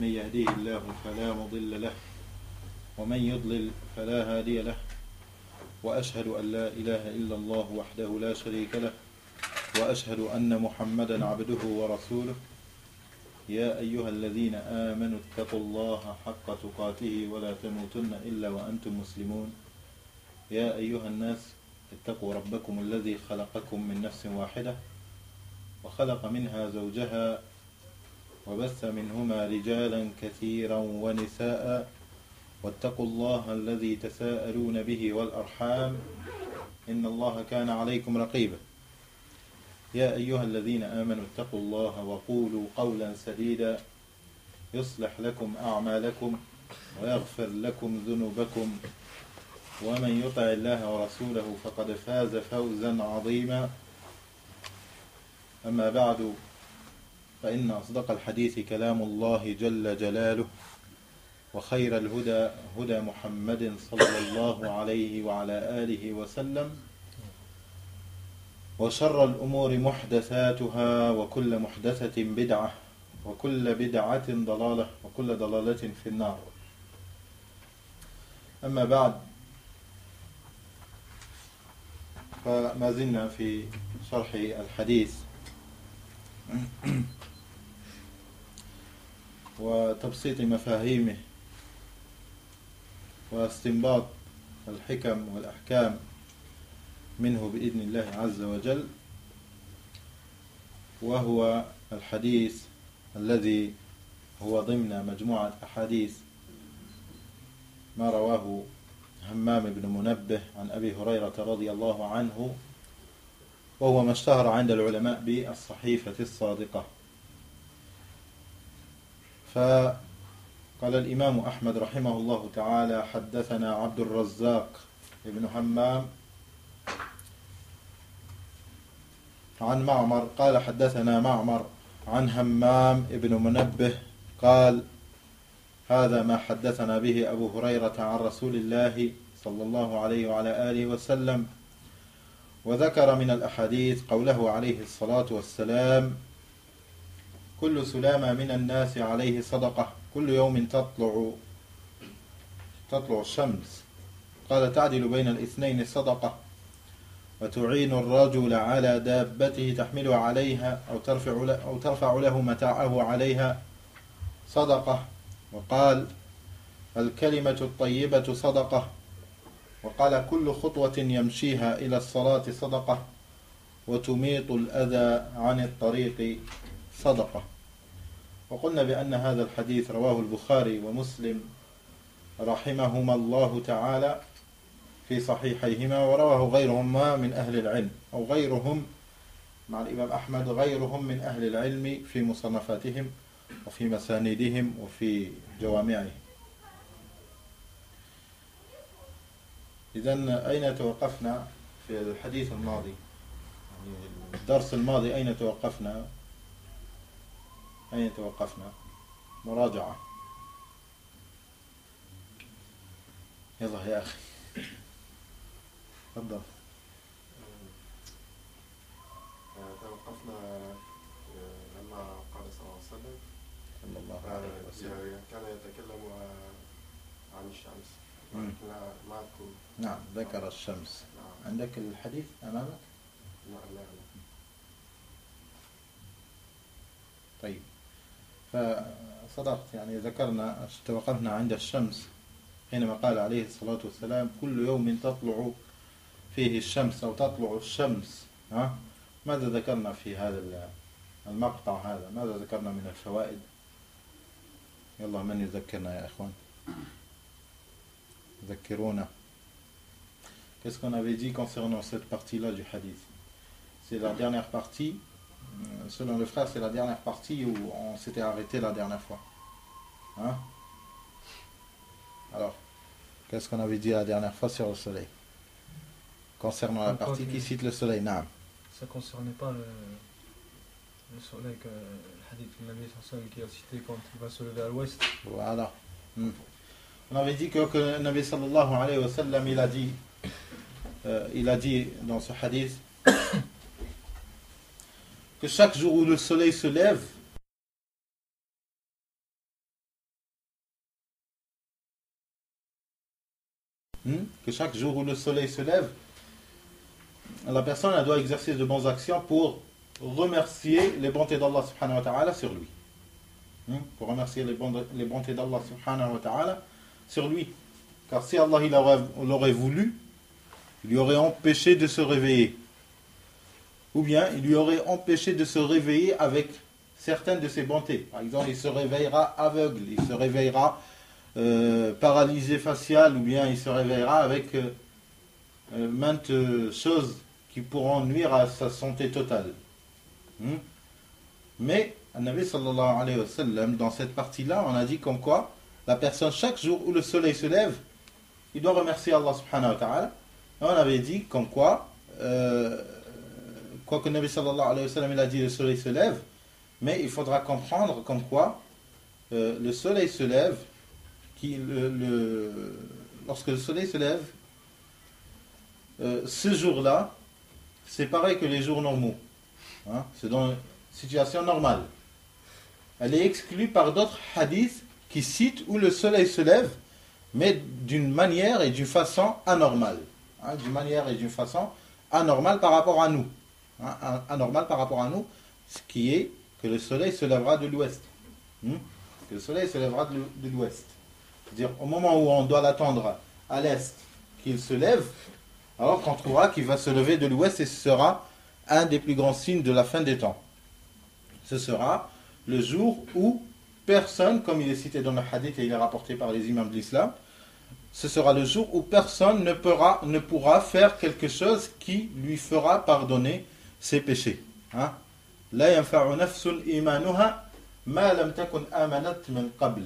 من يهديه الله فلا مضل له ومن يضلل فلا هادي له وأشهد أن لا إله إلا الله وحده لا شريك له وأشهد أن محمدا عبده ورسوله يا أيها الذين آمنوا اتقوا الله حق تقاته ولا تموتن إلا وأنتم مسلمون يا أيها الناس اتقوا ربكم الذي خلقكم من نفس واحدة وخلق منها زوجها وبث منهما رجالا كثيرا ونساء واتقوا الله الذي تساءلون به والأرحام إن الله كان عليكم رقيبا يا أيها الذين آمنوا اتقوا الله وقولوا قولا سديدا يصلح لكم أعمالكم ويغفر لكم ذنوبكم ومن يطع الله ورسوله فقد فاز فوزا عظيما أما بعد فإن أصدق الحديث كلام الله جل جلاله وخير الهدى هدى محمد صلى الله عليه وعلى آله وسلم وشر الأمور محدثاتها وكل محدثة بدعة وكل بدعة ضلالة وكل ضلالة في النار. أما بعد فما زلنا في شرح الحديث وتبسيط مفاهيمه واستنباط الحكم والأحكام منه بإذن الله عز وجل، وهو الحديث الذي هو ضمن مجموعة أحاديث ما رواه همام بن منبه عن أبي هريرة رضي الله عنه، وهو ما اشتهر عند العلماء بالصحيفة الصادقة. فقال الإمام أحمد رحمه الله تعالى: حدثنا عبد الرزاق بن همام عن معمر قال حدثنا معمر عن همام بن منبه قال: هذا ما حدثنا به أبو هريرة عن رسول الله صلى الله عليه وعلى آله وسلم. وذكر من الأحاديث قوله عليه الصلاة والسلام: كل سلامة من الناس عليه صدقة، كل يوم تطلع الشمس. قال: تعدل بين الاثنين صدقة، وتعين الرجل على دابته تحمله عليها أو ترفع له متاعه عليها صدقة. وقال: الكلمة الطيبة صدقة. وقال: كل خطوة يمشيها إلى الصلاة صدقة، وتميط الأذى عن الطريق صدقة. وقلنا بأن هذا الحديث رواه البخاري ومسلم رحمهما الله تعالى في صحيحيهما، ورواه غيرهما من أهل العلم، أو غيرهم مع الإمام أحمد غيرهم من أهل العلم في مصنفاتهم وفي مساندهم وفي جوامعهم. إذن أين توقفنا في الحديث الماضي؟ يعني الدرس الماضي أين توقفنا؟ مراجعة. يلا يا أخي تفضل. توقفنا لما قال صلى الله عليه وسلم كان يتكلم عن الشمس. نعم، ذكر الشمس. نعم. عندك الحديث أمامك؟ لا. طيب، فصدقت، يعني ذكرنا توقفنا عند الشمس حينما قال عليه الصلاة والسلام: كل يوم تطلع فيه الشمس أو تطلع الشمس. ماذا ذكرنا في هذا المقطع هذا؟ ماذا ذكرنا من الفوائد؟ يلا، من يذكرنا يا إخوان؟ ذكرونا. Qu'est-ce qu'on avait dit concernant cette partie-là du hadith? C'est la dernière partie. Selon le frère, c'est la dernière partie où on s'était arrêté la dernière fois. Alors, qu'est-ce qu'on avait dit la dernière fois sur le soleil? Concernant la partie qui cite le soleil, naam. Ça ne concernait pas le soleil, que le hadith de Nabi sallallahu qui a cité quand il va se lever à l'ouest. Voilà. On avait dit que le Nabi sallallahu alayhi wa sallam, il a dit dans ce hadith que chaque jour où le soleil se lève, Que chaque jour où le soleil se lève, la personne elle doit exercer de bonnes actions pour remercier les bontés d'Allah subhanahu wa ta'ala sur lui. Pour remercier les bontés d'Allah subhanahu wa ta'ala sur lui. Car si Allah l'aurait voulu, il lui aurait empêché de se réveiller. Ou bien il lui aurait empêché de se réveiller avec certaines de ses bontés. Par exemple, il se réveillera aveugle, il se réveillera paralysé facial, ou bien il se réveillera avec maintes choses qui pourront nuire à sa santé totale. Mais, Nabi sallallahu alayhi wa sallam, dans cette partie-là, on a dit comme quoi, la personne, chaque jour où le soleil se lève, il doit remercier Allah subhanahu wa ta'ala. Et on avait dit comme quoi, quoi que Nabi sallallahu alayhi wa sallam il a dit le soleil se lève, mais il faudra comprendre comme quoi le soleil se lève, lorsque le soleil se lève, ce jour-là, c'est pareil que les jours normaux. C'est dans une situation normale. Elle est exclue par d'autres hadiths qui citent où le soleil se lève, mais d'une manière et d'une façon anormale. D'une manière et d'une façon anormale par rapport à nous. Anormale par rapport à nous, ce qui est que le soleil se lèvera de l'ouest. Que le soleil se lèvera de l'ouest. C'est-à-dire, au moment où on doit l'attendre à l'est qu'il se lève, alors qu'on trouvera qu'il va se lever de l'ouest et ce sera un des plus grands signes de la fin des temps. Ce sera le jour où personne, comme il est cité dans le hadith et il est rapporté par les imams de l'islam, ce sera le jour où personne ne pourra faire quelque chose qui lui fera pardonner ses péchés. La yanfa'u nafsun imanuha ma lam takun amanat min qabl.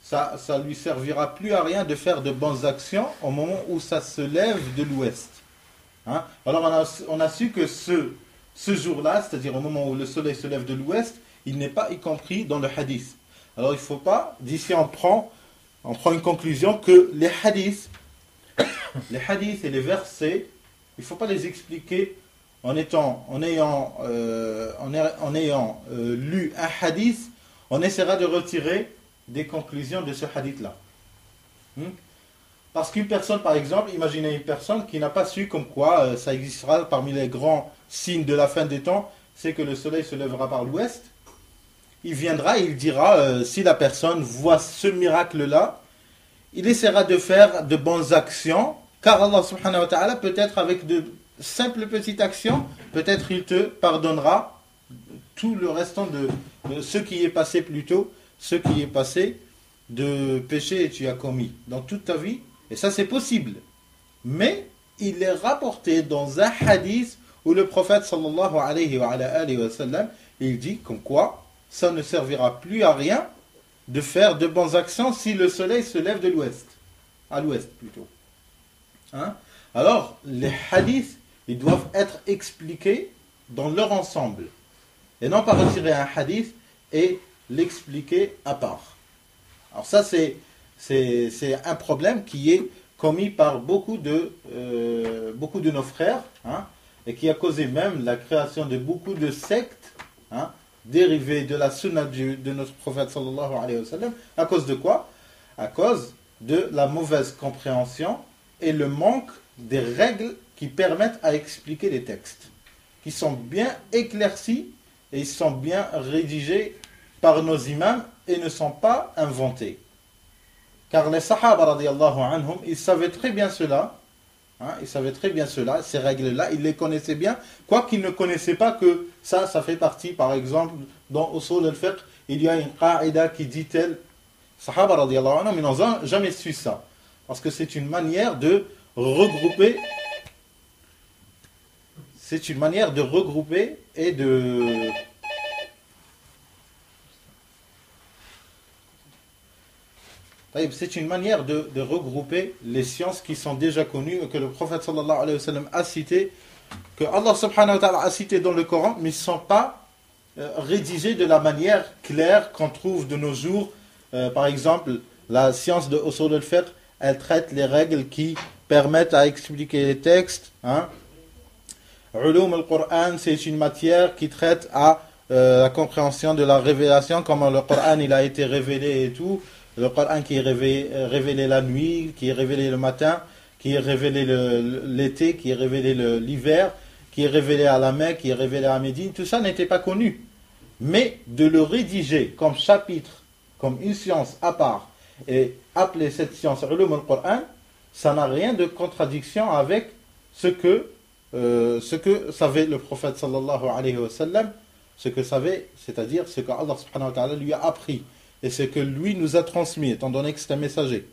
Ça lui servira plus à rien de faire de bonnes actions au moment où ça se lève de l'ouest. Alors on a su que ce jour-là, c'est-à-dire au moment où le soleil se lève de l'ouest, il n'est pas y compris dans le hadith. Alors il ne faut pas, d'ici on prend une conclusion que les hadiths et les versets, il ne faut pas les expliquer en ayant lu un hadith, on essaiera de retirer des conclusions de ce hadith-là. Parce qu'une personne, par exemple, imaginez une personne qui n'a pas su comme quoi ça existera parmi les grands signes de la fin des temps, c'est que le soleil se lèvera par l'ouest. Il viendra et il dira, si la personne voit ce miracle-là, il essaiera de faire de bonnes actions, car Allah subhanahu wa ta'ala, peut-être avec de simples petites actions, peut-être il te pardonnera tout le restant de ce qui est passé plus tôt, ce qui est passé de péché et tu as commis dans toute ta vie. Et ça c'est possible. Mais il est rapporté dans un hadith où le prophète sallallahu alayhi wa sallam, il dit comme quoi ça ne servira plus à rien de faire de bonnes actions si le soleil se lève de l'ouest. À l'ouest plutôt. Alors les hadiths, ils doivent être expliqués dans leur ensemble. Et non pas retirer un hadith et l'expliquer à part. Alors ça c'est un problème qui est commis par beaucoup de nos frères, et qui a causé même la création de beaucoup de sectes dérivées de la sunna de notre prophète sallallahu alayhi wa sallam. À cause de quoi? À cause de la mauvaise compréhension et le manque des règles qui permettent à expliquer les textes, qui sont bien éclaircis et ils sont bien rédigés par nos imams et ne sont pas inventés. Car les Sahaba radiyallahu anhum, ils savaient très bien cela, ces règles-là, ils les connaissaient bien, quoiqu'ils ne connaissaient pas que ça fait partie, par exemple, dans Usul al-Fiqh, il y a une qa'ida qui dit tel. Sahaba radiyallahu anhum, ils n'ont jamais su ça, parce que c'est une manière de regrouper, et de... C'est une manière de regrouper les sciences qui sont déjà connues et que le prophète sallallahu alayhi wa sallam a cité, que Allah subhanahu wa ta'ala a cité dans le Coran, mais ils ne sont pas rédigés de la manière claire qu'on trouve de nos jours. Par exemple, la science de Usul al-Fiqh, elle traite les règles qui permettent à expliquer les textes. Ulum al-Qur'an, c'est une matière qui traite à la compréhension de la révélation, comment le Coran il a été révélé et tout. Le Coran qui est révélé la nuit, qui est révélé le matin, qui est révélé l'été, qui est révélé l'hiver, qui est révélé à la Mecque, qui est révélé à Médine, tout ça n'était pas connu. Mais de le rédiger comme chapitre, comme une science à part, et appeler cette science Ulum al-Qur'an, ça n'a rien de contradiction avec ce que savait le prophète sallallahu alayhi wa sallam, ce que savait, c'est-à-dire ce que Allah subhanahu wa ta'ala lui a appris, et ce que lui nous a transmis, étant donné que c'est un messager,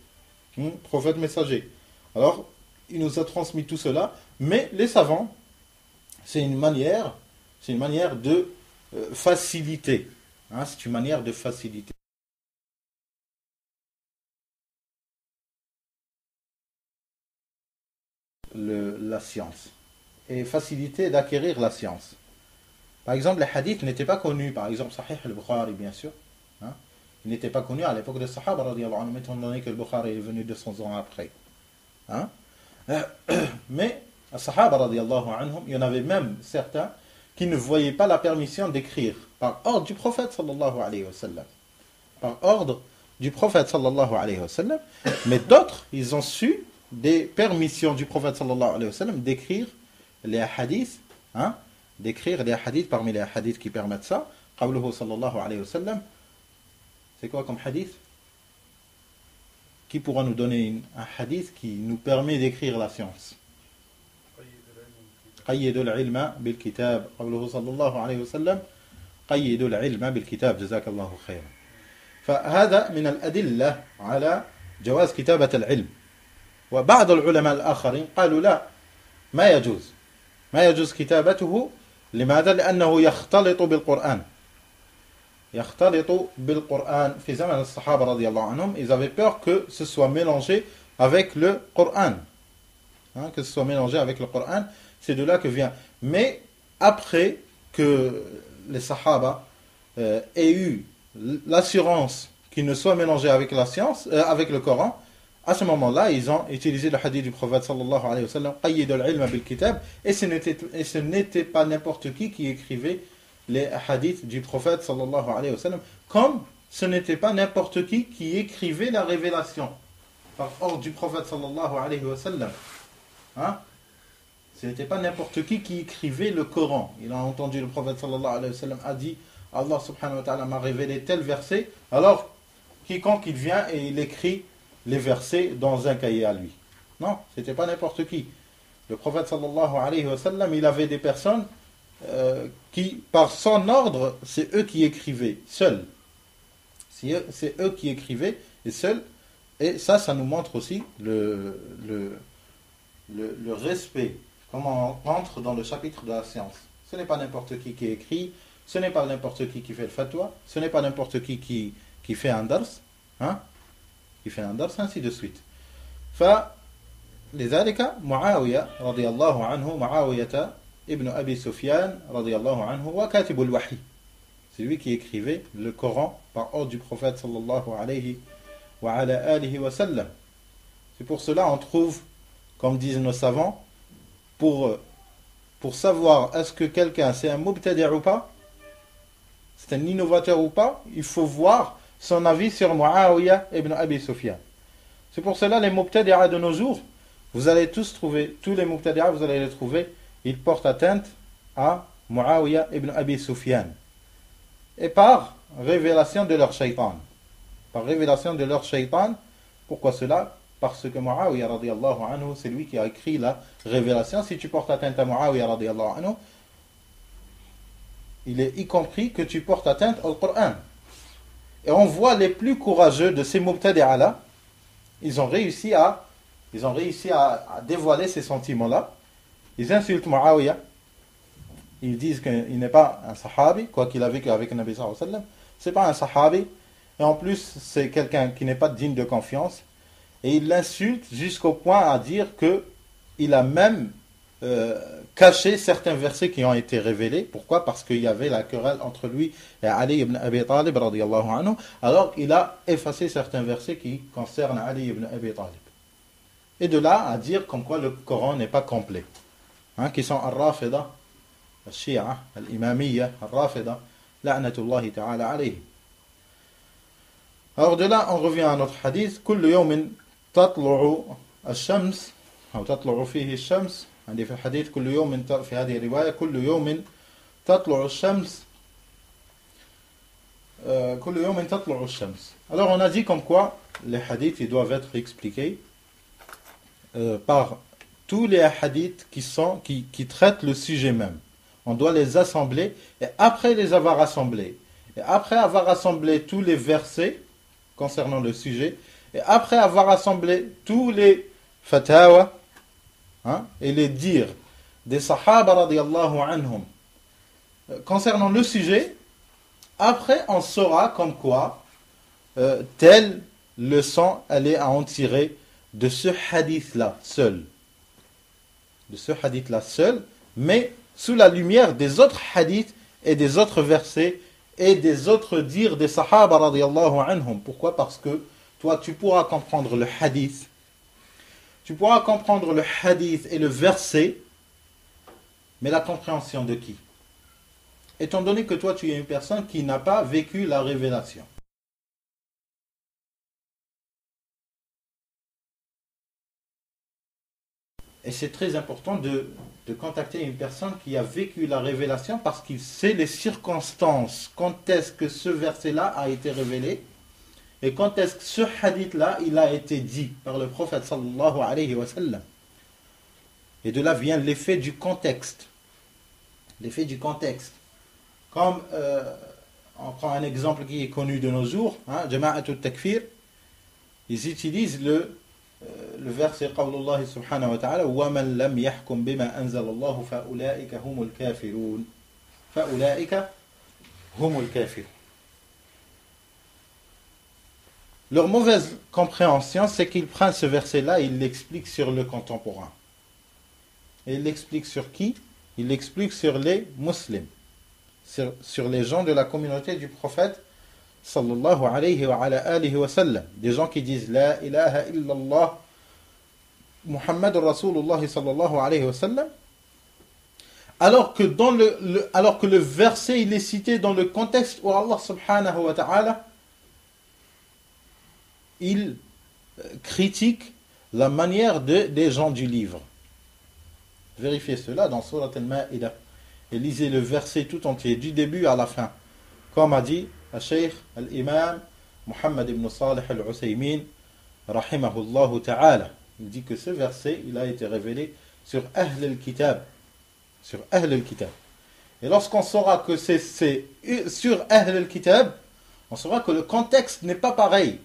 prophète messager. Alors, il nous a transmis tout cela, mais les savants, c'est une manière de faciliter. C'est une manière de faciliter. La science. Et faciliter d'acquérir la science. Par exemple, les hadiths n'étaient pas connus. Par exemple, Sahih al-Bukhari, bien sûr. Il n'était pas connu à l'époque des Sahaba, radiyallahu anhum, étant donné que le Bukhari est venu 200 ans après. Mais, les Sahaba, radiyallahu anhum, il y en avait même certains qui ne voyaient pas la permission d'écrire par ordre du prophète sallallahu alayhi wa sallam. Par ordre du prophète sallallahu alayhi wa sallam. Mais d'autres, ils ont su des permissions du prophète sallallahu alayhi wa sallam d'écrire les hadiths, d'écrire les hadiths parmi les hadiths qui permettent ça. Qawluhu sallallahu alayhi wa sallam. C'est quoi comme hadith? Qui pourra nous donner un hadith qui nous permet d'écrire la science? قيدوا العلم بالكتاب قوله صلى الله عليه وسلم قيدوا العلم بالكتاب جزاك الله خيرا. فهذا من الأدلة على جواز كتابة العلم. وبعض العلماء الآخرين قالوا لا، ما يجوز كتابته. لماذا؟ لأنه يختلط بالقرآن. يختلط بالقرآن. في زمن الصحابة رضي الله عنهم, ils avaient peur que ce soit mélangé avec le Coran. Que ce soit mélangé avec le Coran. C'est de là que vient. Mais après que les Sahaba aient eu l'assurance qu'il ne soit mélangé avec la science, avec le Coran, à ce moment-là, ils ont utilisé le hadith du prophète sallallahu alayhi wa sallam, qayyid al-ilm bil-kitab, et ce n'était pas n'importe qui écrivait les hadiths du prophète sallallahu alayhi wa sallam, comme ce n'était pas n'importe qui écrivait la révélation par ordre du prophète sallallahu alayhi wa sallam. Ce n'était pas n'importe qui écrivait le Coran. Il a entendu le prophète sallallahu alayhi wa sallam a dit Allah subhanahu wa ta'ala m'a révélé tel verset. Alors, quiconque il vient et il écrit les versets dans un cahier à lui. Non, ce n'était pas n'importe qui. Le prophète sallallahu alayhi wa sallam, il avait des personnes qui, par son ordre, c'est eux qui écrivaient, seuls. C'est eux qui écrivaient, et seuls. Et ça nous montre aussi le respect. Comment on entre dans le chapitre de la science. Ce n'est pas n'importe qui écrit, ce n'est pas n'importe qui fait le fatwa, ce n'est pas n'importe qui fait un dars, qui fait un dars, ainsi de suite. فلذلك معاوية رضي الله عنه معاوية ابن أبي سفيان رضي الله عنه وكاتب الوحي. C'est lui qui écrivait le Coran par ordre du prophète sallallahu alayhi wa ala alihi wa sallam. C'est pour cela on trouve, comme disent nos savants, pour savoir est-ce que quelqu'un c'est un mubtadi' ou pas, c'est un innovateur ou pas, il faut voir son avis sur Muawiyah ibn Abi Sufyan. C'est pour cela les mubtadi'a de nos jours, vous allez tous trouver, tous les mubtadi'a vous allez les trouver, ils portent atteinte à Muawiyah ibn Abi Sufyan. Et par révélation de leur shaitan. Par révélation de leur shaitan. Pourquoi cela? Parce que Muawiyah radiyallahu anhu, c'est lui qui a écrit la révélation. Si tu portes atteinte à Muawiyah radiyallahu anhu, il est y compris que tu portes atteinte au Coran. Et on voit les plus courageux de ces mubtadi'a là, ils ont réussi à dévoiler ces sentiments-là. Ils insultent Muawiyah. Ils disent qu'il n'est pas un sahabi, quoi qu'il a vécu avec le Nabi sallallahu alayhi wa sallam. C'est pas un sahabi. Et en plus, c'est quelqu'un qui n'est pas digne de confiance. Et il l'insulte jusqu'au point à dire qu'il a même caché certains versets qui ont été révélés. Pourquoi? Parce qu'il y avait la querelle entre lui et Ali ibn Abi Talib radiyallahu anhu. Alors il a effacé certains versets qui concernent Ali ibn Abi Talib. Et de là à dire comme quoi le Coran n'est pas complet. Qui sont al-Rafida, al-Shi'a, al-Imamiyya, al-Rafida, la'natullahi ta'ala alayhi. Alors de là, on revient à notre hadith. كل يوم تطلع الشمس أو تطلع فيه الشمس. عندي في الحديث كل يوم في هذه الرواية كل يوم تطلع الشمس كل يوم تطلع الشمس. Alors on a dit comme quoi les hadiths ils doivent être expliqués par tous les hadiths qui traitent le sujet même. On doit les assembler et après les avoir assemblés et après avoir rassemblé tous les versets concernant le sujet, et après avoir rassemblé tous les fatawa et les dires des sahaba radiyallahu anhum concernant le sujet, après on saura comme quoi telle leçon elle est à en tirer de ce hadith-là seul. De ce hadith-là seul, mais sous la lumière des autres hadiths et des autres versets et des autres dires des sahaba radiyallahu anhum. Pourquoi? Parce que toi tu pourras comprendre le hadith. Tu pourras comprendre le hadith et le verset, mais la compréhension de qui? Étant donné que toi tu es une personne qui n'a pas vécu la révélation. Et c'est très important de contacter une personne qui a vécu la révélation parce qu'il sait les circonstances. Quand est-ce que ce verset-là a été révélé et quand est-ce que ce hadith-là il a été dit par le prophète sallallahu alayhi wa sallam. Et de là vient l'effet du contexte. L'effet du contexte. Comme on prend un exemple qui est connu de nos jours, Jama'at al-Takfir, ils utilisent le verset قول سبحانه وتعالى ومن لم يحكم بما أنزل الله فأولئك هم الكافرون فأولئك هم الكافرون. Leur mauvaise compréhension, c'est qu'ils prennent ce verset-là et ils l'expliquent sur le contemporain. Et ils l'expliquent sur qui? Ils l'expliquent sur les musulmans, sur les gens de la communauté du prophète sallallahu alayhi wa ala alihi wa sallam. Des gens qui disent La ilaha illallah Muhammad Rasulullah sallallahu alayhi wa sallam. Alors que le verset il est cité dans le contexte où Allah subhanahu wa ta'ala il critique la manière des gens du livre. Vérifiez cela dans Surat al-Ma'idah et lisez le verset tout entier du début à la fin. Comme a dit الشيخ الإمام محمد بن صالح العثيمين رحمه الله تعالى. Il dit que ce verset il a été révélé sur Ahl al-Kitab. Sur Ahl al-Kitab. Et lorsqu'on saura que c'est sur Ahl al-Kitab, on saura que le contexte n'est pas pareil.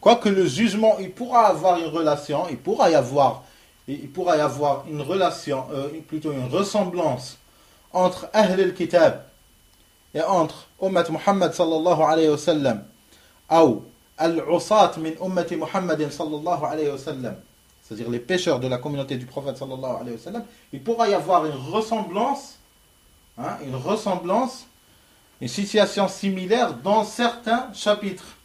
Quoique le jugement, il pourra avoir une relation, il pourra y avoir une relation, plutôt une ressemblance entre Ahl al-Kitab et entre Ummat Muhammad sallallahu alayhi wa sallam ou al-Usat min Ummat Muhammad sallallahu alayhi wa sallam, c'est-à-dire les pécheurs de la communauté du prophète sallallahu alayhi wa sallam, il pourra y avoir une ressemblance, une situation similaire dans certains chapitres.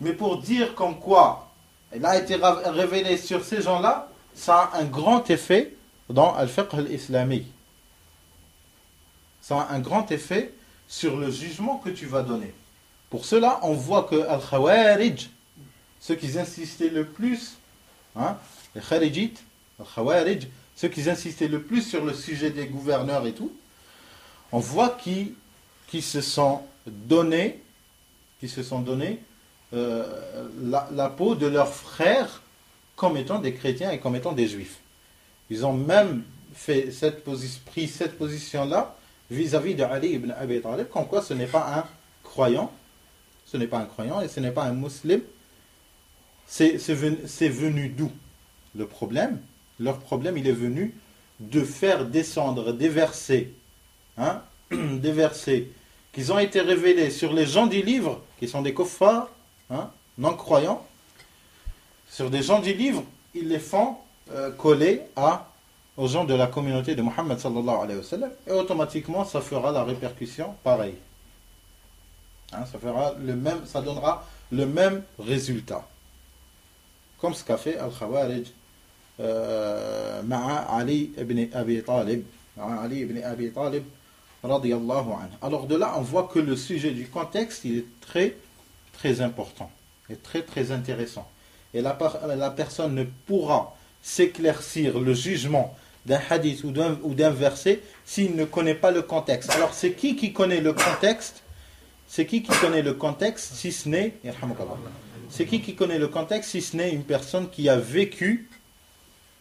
Mais pour dire comme quoi il a été révélé sur ces gens-là, ça a un grand effet dans al-fiqh al-islami. Ça a un grand effet sur le jugement que tu vas donner. Pour cela, on voit que al-Khawarij, ceux qui insistaient le plus, les Kharijites, al-Khawarij, ceux qui insistaient le plus sur le sujet des gouverneurs et tout, on voit qu'ils se sont donné la peau de leurs frères comme étant des chrétiens et comme étant des juifs. Ils ont même pris cette position-là vis-à-vis de Ali ibn Abi Talib, comme quoi ce n'est pas un croyant, et ce n'est pas un musulman. C'est venu d'où? Leur problème, il est venu de faire descendre des versets, des versets qui ont été révélés sur les gens du livre, qui sont des kuffars, non-croyants, sur des gens du livre, ils les font coller aux gens de la communauté de Muhammad sallallahu alayhi wa sallam, et automatiquement ça fera la répercussion pareille. Ça donnera le même résultat. Comme ce qu'a fait Al-Khawarij ma'a Ali ibn Abi Talib. Ali ibn Abi Talib radiyallahu anhu. Alors de là, on voit que le sujet du contexte, il est très, très important et très, très intéressant. Et la personne ne pourra s'éclaircir le jugement d'un hadith ou d'un verset s'il ne connaît pas le contexte. Alors c'est qui connaît le contexte? C'est qui connaît le contexte si ce n'est C'est qui connaît le contexte si ce n'est une personne qui a vécu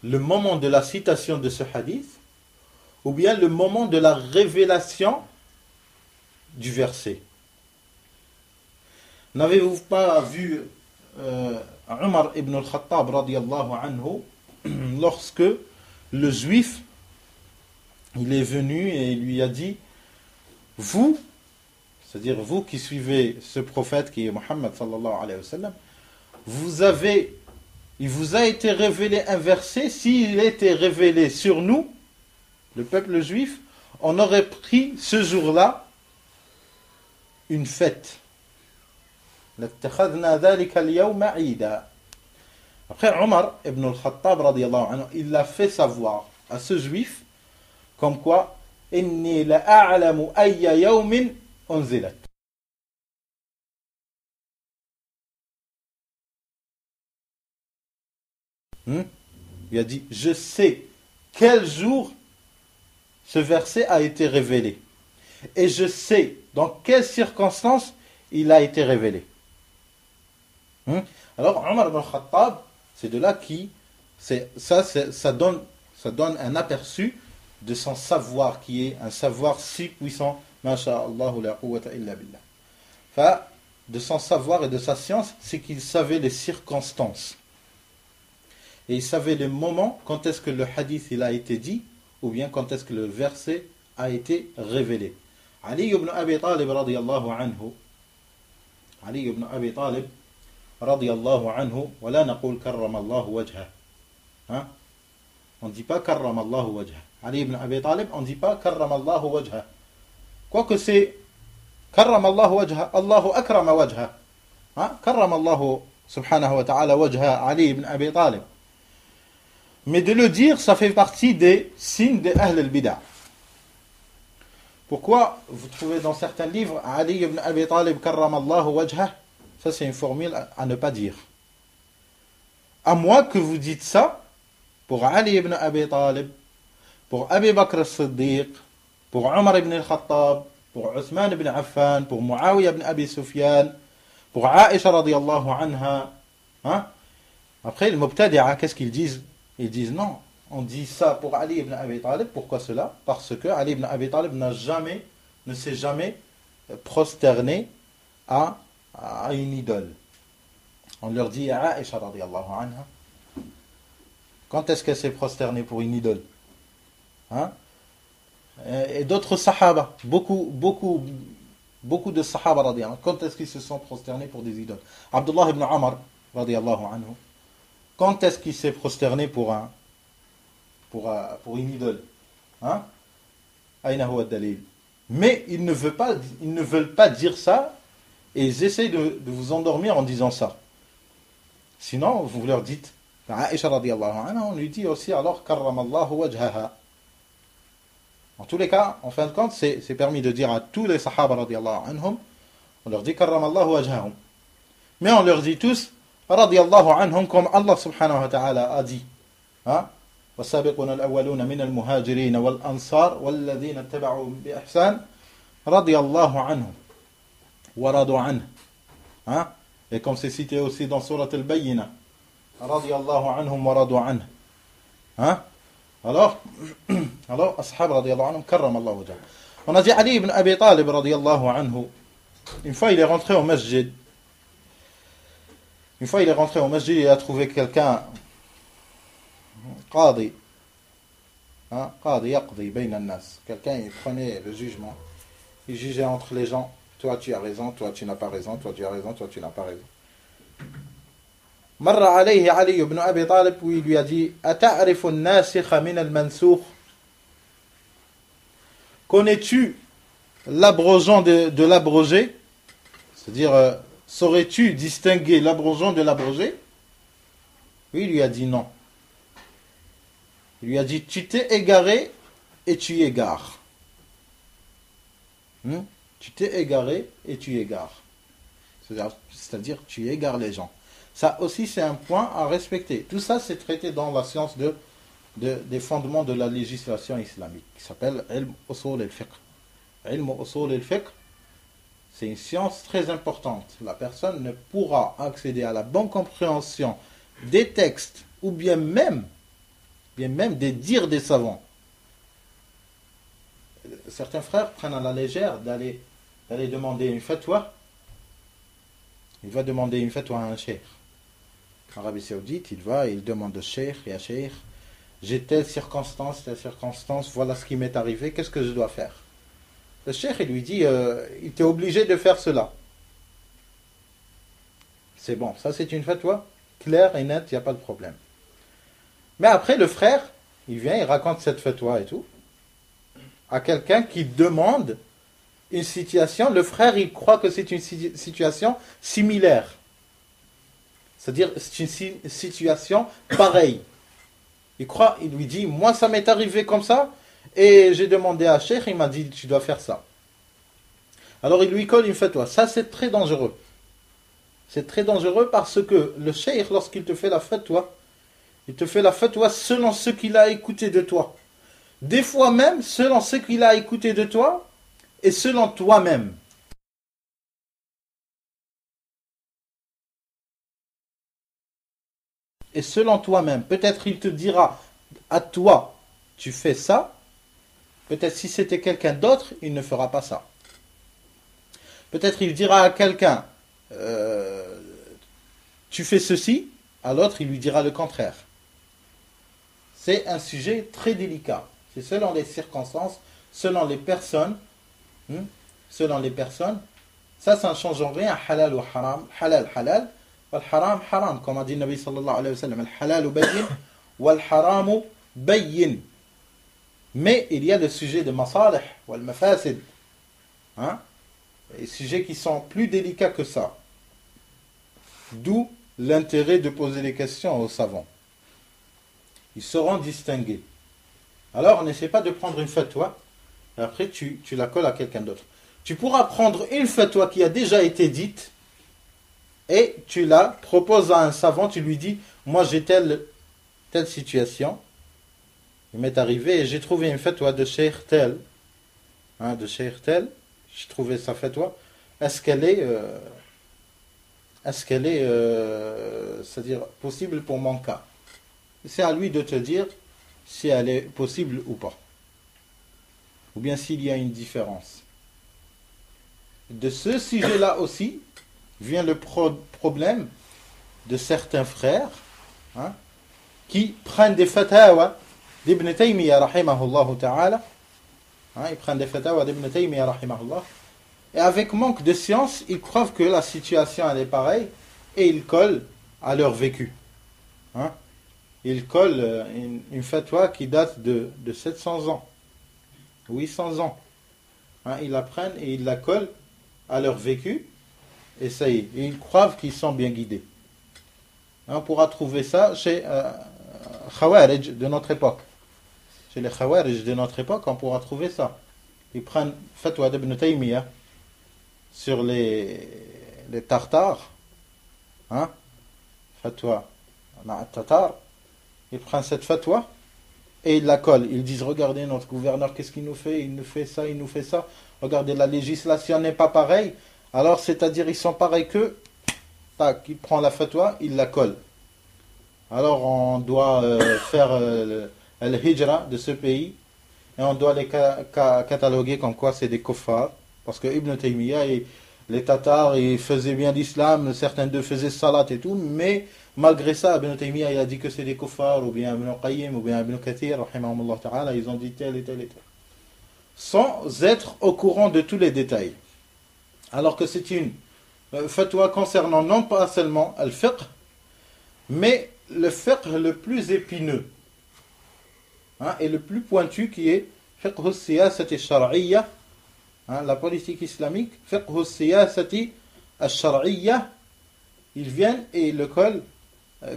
le moment de la citation de ce hadith ou bien le moment de la révélation du verset. N'avez-vous pas vu Omar ibn al-Khattab radiyallahu anhu lorsque le juif il est venu et il lui a dit vous, c'est-à-dire vous qui suivez ce prophète qui est Muhammad sallallahu alayhi wa sallam, il vous a été révélé un verset, s'il était révélé sur nous, le peuple juif, on aurait pris ce jour-là une fête. Après Omar ibn al-Khattab radiyallahu anhu, il l'a fait savoir à ce juif comme quoi inni la a'lamu ayya yawmin unzilat. Il a dit je sais quel jour ce verset a été révélé et je sais dans quelles circonstances il a été révélé. Alors Omar ibn al-Khattab, c'est de là ça donne un aperçu de son savoir qui est un savoir si puissant, masha'Allah la quwwata illa billah. De son savoir et de sa science, c'est qu'il savait les circonstances. Et il savait le moment quand est-ce que le hadith il a été dit ou bien quand est-ce que le verset a été révélé. Ali ibn Abi Talib radiyallahu anhu, Ali ibn Abi Talib radiyallahu anhu, wala naqul karramallahu wajha. On ne dit pas karramallahu wajha. Ali ibn Abi Talib, on ne dit pas karramallahu wajha. Quoique c'est karramallahu wajha, Allahu akrama wajha. Karramallahu subhanahu wa ta'ala wajha Ali ibn Abi Talib. Mais de le dire, ça fait partie des signes des Ahl al-Bid'ah. Pourquoi vous trouvez dans certains livres Ali ibn Abi Talib karramallahu wajha? Ça c'est une formule à ne pas dire. À moins que vous dites ça pour Ali ibn Abi Talib, pour Abu Bakr as-Siddiq, pour Omar ibn al-Khattab, pour Uthman ibn Affan, pour Muawiyah ibn Abi Sufyan, pour Aisha radiyallahu anha. Après, les Mubtadi'a, qu'est-ce qu'ils disent? Ils disent non, on dit ça pour Ali ibn Abi Talib. Pourquoi cela? Parce que Ali ibn Abi Talib ne s'est jamais prosterné à une idole. On leur dit à Aisha radiyallahu anha, quand est-ce qu'elle s'est prosternée pour une idole? Et d'autres sahaba, beaucoup de sahaba radiyallahu anhu, quand est-ce qu'ils se sont prosternés pour des idoles? Abdullah ibn Umar radiyallahu anhu, quand est-ce qu'il s'est prosterné pour une idole? Aïna huwa ad-dalil. Mais ils ne veulent pas dire ça et ils essayent de vous endormir en disant ça. Sinon, vous leur dites, Aisha radiyallahu anha, on lui dit aussi alors karramallahu wajhaha. En tous les cas, en fin de compte, c'est permis de dire à tous les sahaba radiyallahu anhum, on leur dit karramallahu wajhahum. Mais on leur dit tous radiyallahu anhum comme Allah subhanahu wa ta'ala a dit. والسابقون الأولون من المهاجرين والأنصار والذين اتبعوا بإحسان رضي الله عنهم ورضوا عنه. Et comme c'est cité aussi dans Surat al-Bayyina, رضي الله عنهم ورضوا عنه. Alors, ashab radiyallahu anhum karram Allah wajhah. On a dit Ali ibn Abi Talib radiyallahu anhu, une fois il est rentré au masjid. Il a trouvé quelqu'un qadi. Qadi yaqdi bayna an-nas. Quelqu'un il prenait le jugement. Il jugeait entre les gens. Toi tu as raison, toi tu n'as pas raison, toi tu as raison, toi tu n'as pas raison. Marra alayhi Ali ibn Abi Talib, où il lui a dit Ata'rifu an-nasikha min al-mansukh? Connais-tu l'abrogeant de l'abrogé? C'est-à-dire, saurais-tu distinguer l'abrogeant de l'abrogé? Oui, il lui a dit non. Il lui a dit tu t'es égaré et tu égares. Tu t'es égaré et tu égares. C'est-à-dire tu égares les gens. Ça aussi, c'est un point à respecter. Tout ça, c'est traité dans la science des fondements de la législation islamique, qui s'appelle Ilm Usul al-Fiqh. Ilm Usul al-Fiqh, c'est une science très importante. La personne ne pourra accéder à la bonne compréhension des textes, ou bien même des dires des savants. Certains frères prennent à la légère d'aller demander une fatwa. Il va demander une fatwa à un cheikh. En Arabie Saoudite, il demande au cheikh, ya cheikh, j'ai telle circonstance, voilà ce qui m'est arrivé, qu'est-ce que je dois faire? Le cheikh, il lui dit, il t'est obligé de faire cela. C'est bon, ça c'est une fatwa claire et nette, il n'y a pas de problème. Mais après, le frère, il vient, il raconte cette fatwa et tout, à quelqu'un qui demande une situation, le frère, il croit que c'est une situation similaire. C'est-à-dire, c'est une situation pareille. Il lui dit, moi ça m'est arrivé comme ça, et j'ai demandé à Cheikh, il m'a dit, tu dois faire ça. Alors il lui colle une fatwa. Ça c'est très dangereux. C'est très dangereux parce que le Cheikh, lorsqu'il te fait la fatwa, il te fait la fatwa selon ce qu'il a écouté de toi. Des fois même, selon ce qu'il a écouté de toi, et selon toi-même. Et selon toi-même. Peut-être il te dira, à toi, tu fais ça. Peut-être si c'était quelqu'un d'autre, il ne fera pas ça. Peut-être il dira à quelqu'un, tu fais ceci, à l'autre il lui dira le contraire. C'est un sujet très délicat. C'est selon les circonstances, selon les personnes. Selon les personnes. Ça ne change en rien. Halal ou haram. Halal, halal. Wal haram, haram. Comme a dit le Nabi sallallahu alayhi wa sallam. Al halal bayyin. Wal haram bayyin. Mais il y a le sujet de masalih. Wal mafasid. Les sujets qui sont plus délicats que ça. D'où l'intérêt de poser des questions aux savants. Ils seront distingués. Alors, n'essaie pas de prendre une fatwa, et après tu la colles à quelqu'un d'autre. Tu pourras prendre une fatwa qui a déjà été dite, et tu la proposes à un savant, tu lui dis, moi j'ai telle situation, il m'est arrivé, et j'ai trouvé une fatwa de Cheikh tel, j'ai trouvé sa fatwa, est-ce qu'elle est c'est-à-dire possible pour mon cas? C'est à lui de te dire si elle est possible ou pas. Ou bien s'il y a une différence. De ce sujet-là aussi vient le problème de certains frères qui prennent des fatawa d'Ibn Taymiyyah rahimahullah ta'ala. Ils prennent des fatawa d'Ibn Taymiyyah rahimahullah. Et avec manque de science, ils croient que la situation elle est pareille et ils collent à leur vécu. Ils collent une fatwa qui date de 700 ans, 800 ans. Ils la prennent et ils la collent à leur vécu, et ça y est, et ils croient qu'ils sont bien guidés. On pourra trouver ça chez Khawarij de notre époque. Chez les Khawarij de notre époque, on pourra trouver ça. Ils prennent fatwa d'Ibn Taymiyyah sur les Tartares, fatwa Tatar. Ils prennent cette fatwa et ils la collent. Ils disent, regardez notre gouverneur, qu'est-ce qu'il nous fait? Il nous fait ça, il nous fait ça. Regardez, la législation n'est pas pareille. Alors, c'est-à-dire, ils sont pareils qu'eux. Tac, il prend la fatwa, il la colle. Alors, on doit faire le-hijra de ce pays et on doit les cataloguer comme quoi c'est des kuffars. Parce que Ibn Taymiyyah et les Tatars, ils faisaient bien l'islam, certains d'eux faisaient salat et tout, mais malgré ça, Ibn Taymiyyah il a dit que c'est des kuffars, ou bien Ibn Qayyim, ou bien Ibn Kathir, rahimahumullah ta'ala, ils ont dit tel et tel et tel. Sans être au courant de tous les détails. Alors que c'est une fatwa concernant non pas seulement le fiqh, mais le fiqh le plus épineux, et le plus pointu qui est fiqh al-siyasati al-shar'iyya, la politique islamique, fiqh al-siyasati al-shar'iyya, ils viennent et ils le collent.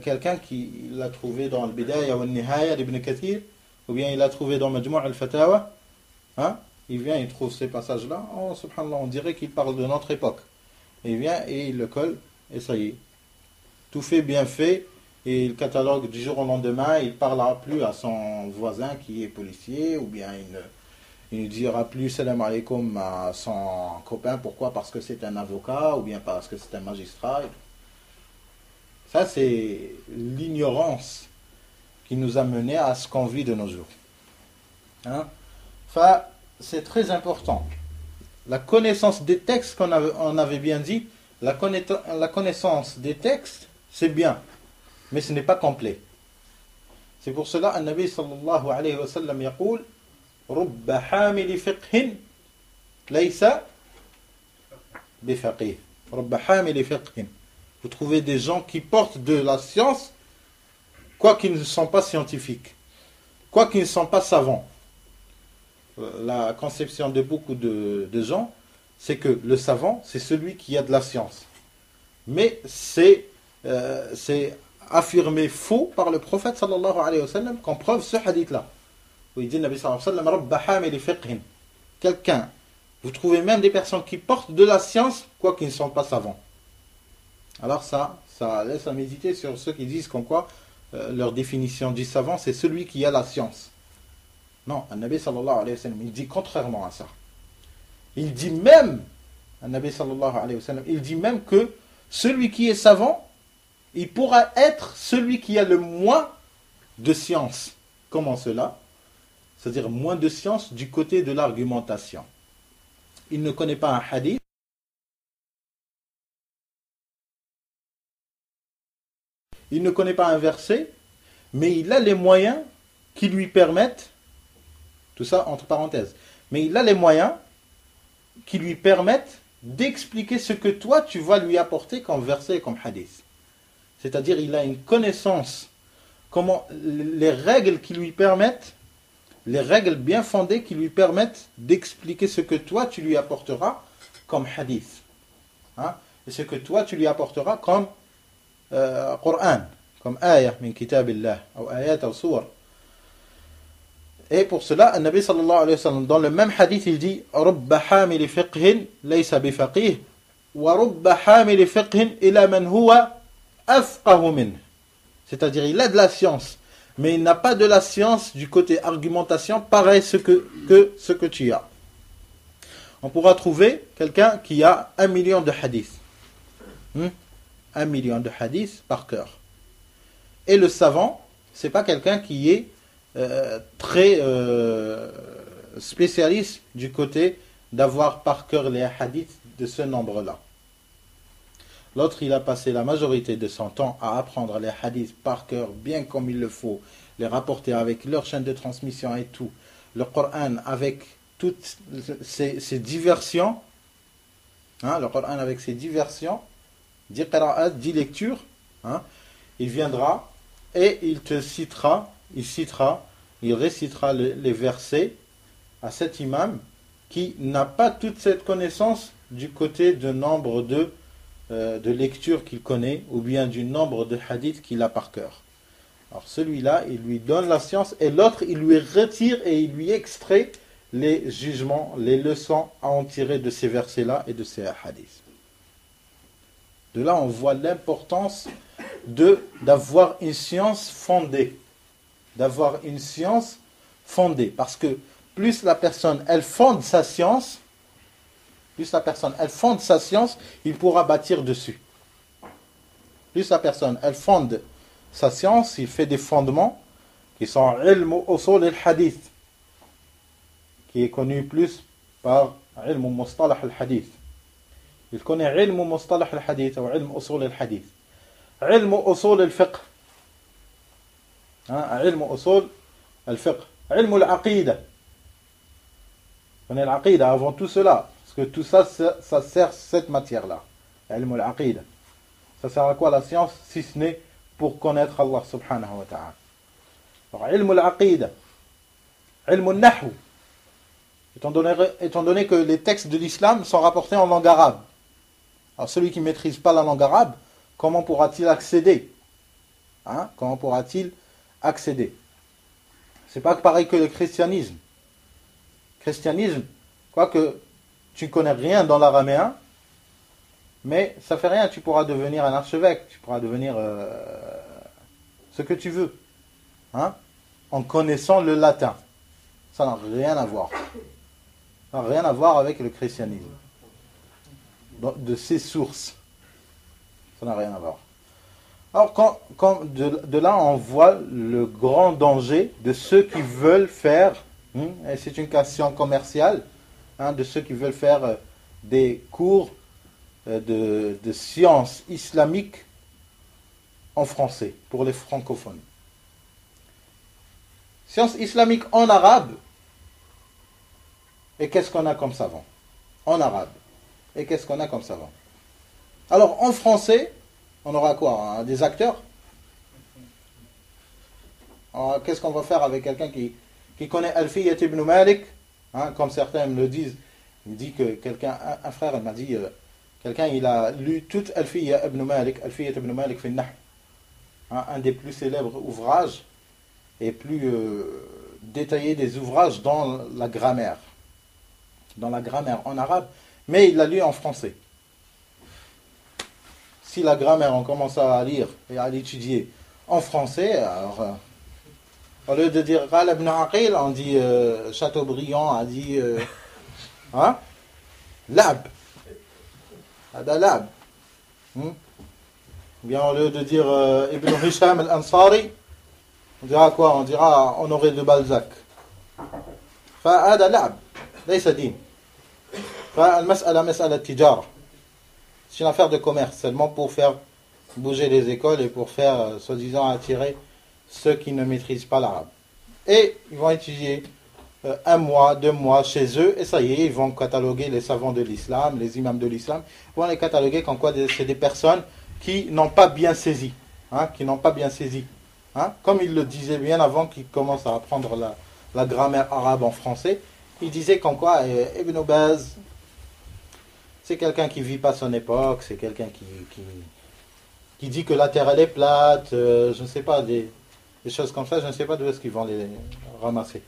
Quelqu'un qui l'a trouvé dans le Bidaya ou le Nihaya d'Ibn Kathir, ou bien il l'a trouvé dans Majmu' al-Fatawa, il vient, il trouve ces passages-là, oh, subhanallah, on dirait qu'il parle de notre époque. Il vient et il le colle, et ça y est. Tout fait, bien fait, et le catalogue du jour au lendemain, il ne parlera plus à son voisin qui est policier, ou bien il ne dira plus salam alaikum à son copain. Pourquoi? Parce que c'est un avocat, ou bien parce que c'est un magistrat. Ça, c'est l'ignorance qui nous a mené à ce qu'on vit de nos jours. Hein? Enfin, c'est très important. La connaissance des textes, on avait bien dit, la connaissance des textes, c'est bien, mais ce n'est pas complet. C'est pour cela que le Nabi sallallahu alayhi wa sallam يقول رب حامل فقه ليس بفقيه. رب حامل فقه. Vous trouvez des gens qui portent de la science, quoi qu'ils ne sont pas scientifiques, quoi qu'ils ne sont pas savants. La conception de beaucoup de gens, c'est que le savant, c'est celui qui a de la science. Mais c'est affirmé faux par le prophète sallallahu alayhi wa sallam, qu'on preuve ce hadith-là. Où il dit, Nabi sallallahu alayhi wa sallam, Rabba hamili fiqhin. Quelqu'un, vous trouvez même des personnes qui portent de la science, quoi qu'ils ne sont pas savants. Alors ça laisse à méditer sur ceux qui disent qu'en quoi leur définition du savant, c'est celui qui a la science. Non, le Nabi sallallahu alayhi wa sallam, il dit contrairement à ça. Il dit même, le Nabi sallallahu alayhi wa sallam, il dit même que celui qui est savant, il pourra être celui qui a le moins de science. Comment cela? C'est-à-dire moins de science du côté de l'argumentation. Il ne connaît pas un hadith. Il ne connaît pas un verset, mais il a les moyens qui lui permettent, tout ça entre parenthèses, mais il a les moyens qui lui permettent d'expliquer ce que toi tu vas lui apporter comme verset et comme hadith. C'est-à-dire il a une connaissance, comment les règles qui lui permettent, les règles bien fondées qui lui permettent d'expliquer ce que toi tu lui apporteras comme hadith. Hein? Et ce que toi tu lui apporteras comme Coran, comme ayah min kitabillah, ou ayat ou sour. Et pour cela, le Nabi sallallahu alayhi wa sallam, dans le même hadith, il dit Rubba hamili fiqhin laysa bifaqih, wa rubba hamili fiqhin ila man huwa afqahu min. C'est-à-dire, il a de la science, mais il n'a pas de la science du côté argumentation, pareil que ce que tu as. On pourra trouver quelqu'un qui a 1 million de hadiths. 1 million de hadiths par cœur. Et le savant, c'est pas quelqu'un qui est très spécialiste du côté d'avoir par cœur les hadiths de ce nombre-là. L'autre, il a passé la majorité de son temps à apprendre les hadiths par cœur, bien comme il le faut, les rapporter avec leur chaîne de transmission et tout, le Coran avec toutes ses diversions, hein, le Coran avec ses diversions, 10 qira'at, 10 lectures, hein, il viendra et il récitera les versets à cet imam qui n'a pas toute cette connaissance du côté du nombre de lectures qu'il connaît ou bien du nombre de hadiths qu'il a par cœur. Alors celui-là, il lui donne la science et l'autre, il lui retire et il lui extrait les jugements, les leçons à en tirer de ces versets-là et de ces hadiths. De là, on voit l'importance d'avoir une science fondée. D'avoir une science fondée. Parce que plus la personne, elle fonde sa science, il pourra bâtir dessus. Plus la personne, elle fonde sa science, il fait des fondements qui sont ilm usul al-hadith, qui est connu plus par ilm mustalah al-hadith. Il connaît ilm mustalah al-hadith ou ilm usul al-hadith. Ilm usul al-fiqh. Ilm usul al-fiqh. Ilm al-aqida. On est l'aqida avant tout cela. Parce que tout ça, ça sert cette matière-là. Ilm al-aqida. Ça sert à quoi la science si ce n'est pour connaître Allah subhanahu wa ta'ala. Alors, ilm al-aqida. Ilm al-nahu. Étant donné que les textes de l'islam sont rapportés en langue arabe. Alors celui qui ne maîtrise pas la langue arabe, comment pourra-t-il accéder? Comment pourra-t-il accéder? C'est pas pareil que le christianisme. Le christianisme, Pas que tu ne connais rien dans l'araméen, mais ça fait rien, tu pourras devenir un archevêque, tu pourras devenir ce que tu veux, hein, en connaissant le latin. Ça n'a rien à voir. Ça n'a rien à voir avec le christianisme. De ses sources. Ça n'a rien à voir. Alors, de là, on voit le grand danger de ceux qui veulent faire, et c'est une question commerciale, de ceux qui veulent faire des cours de sciences islamiques en français, pour les francophones. Sciences islamiques en arabe, et qu'est-ce qu'on a comme savant? En arabe. Et qu'est-ce qu'on a comme savant? Alors, en français, on aura quoi? Des acteurs? Alors, qu'est-ce qu'on va faire avec quelqu'un qui connaît Alfiyat ibn Malik, comme certains me le disent? Il me dit que un frère, il m'a dit, quelqu'un, il a lu toute Alfiyat ibn Malik fi Nahl, un des plus célèbres ouvrages et plus détaillés des ouvrages dans la grammaire en arabe, mais il l'a lu en français. Si la grammaire, on commence à lire et à l'étudier en français, alors, au lieu de dire Qal ibn Aqil, on dit Chateaubriand a dit Lab. Hada Lab. Bien, au lieu de dire Ibn Hisham al-Ansari, on dira quoi? On dira Honoré de Balzac. Hada Lab. ليس دين. فالمسألة مسألة تجارة. C'est une affaire de commerce, seulement pour faire bouger les écoles et pour faire, soi-disant, attirer ceux qui ne maîtrisent pas l'arabe. Et ils vont étudier 1 mois, 2 mois chez eux, et ça y est, ils vont cataloguer les savants de l'islam, les imams de l'islam, ils vont les cataloguer comme quoi c'est des personnes qui n'ont pas bien saisi. Comme il le disait bien avant qu'ils commencent à apprendre la grammaire arabe en français, il disait comme quoi Ibn Baz, c'est quelqu'un qui ne vit pas son époque, c'est quelqu'un qui dit que la terre elle est plate, je ne sais pas, des choses comme ça, je ne sais pas d'où est-ce qu'ils vont les ramasser.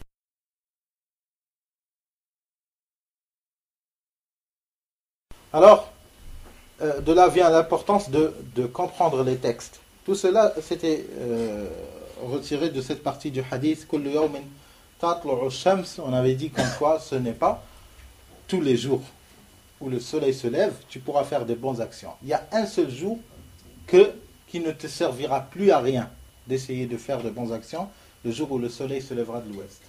Alors, de là vient l'importance de comprendre les textes. Tout cela, c'était retiré de cette partie du hadith, Kullu yawmin tatlu'u shams. On avait dit comme quoi ce n'est pas tous les jours où le soleil se lève, tu pourras faire de bonnes actions. Il y a un seul jour qui ne te servira plus à rien d'essayer de faire de bonnes actions, le jour où le soleil se lèvera de l'ouest.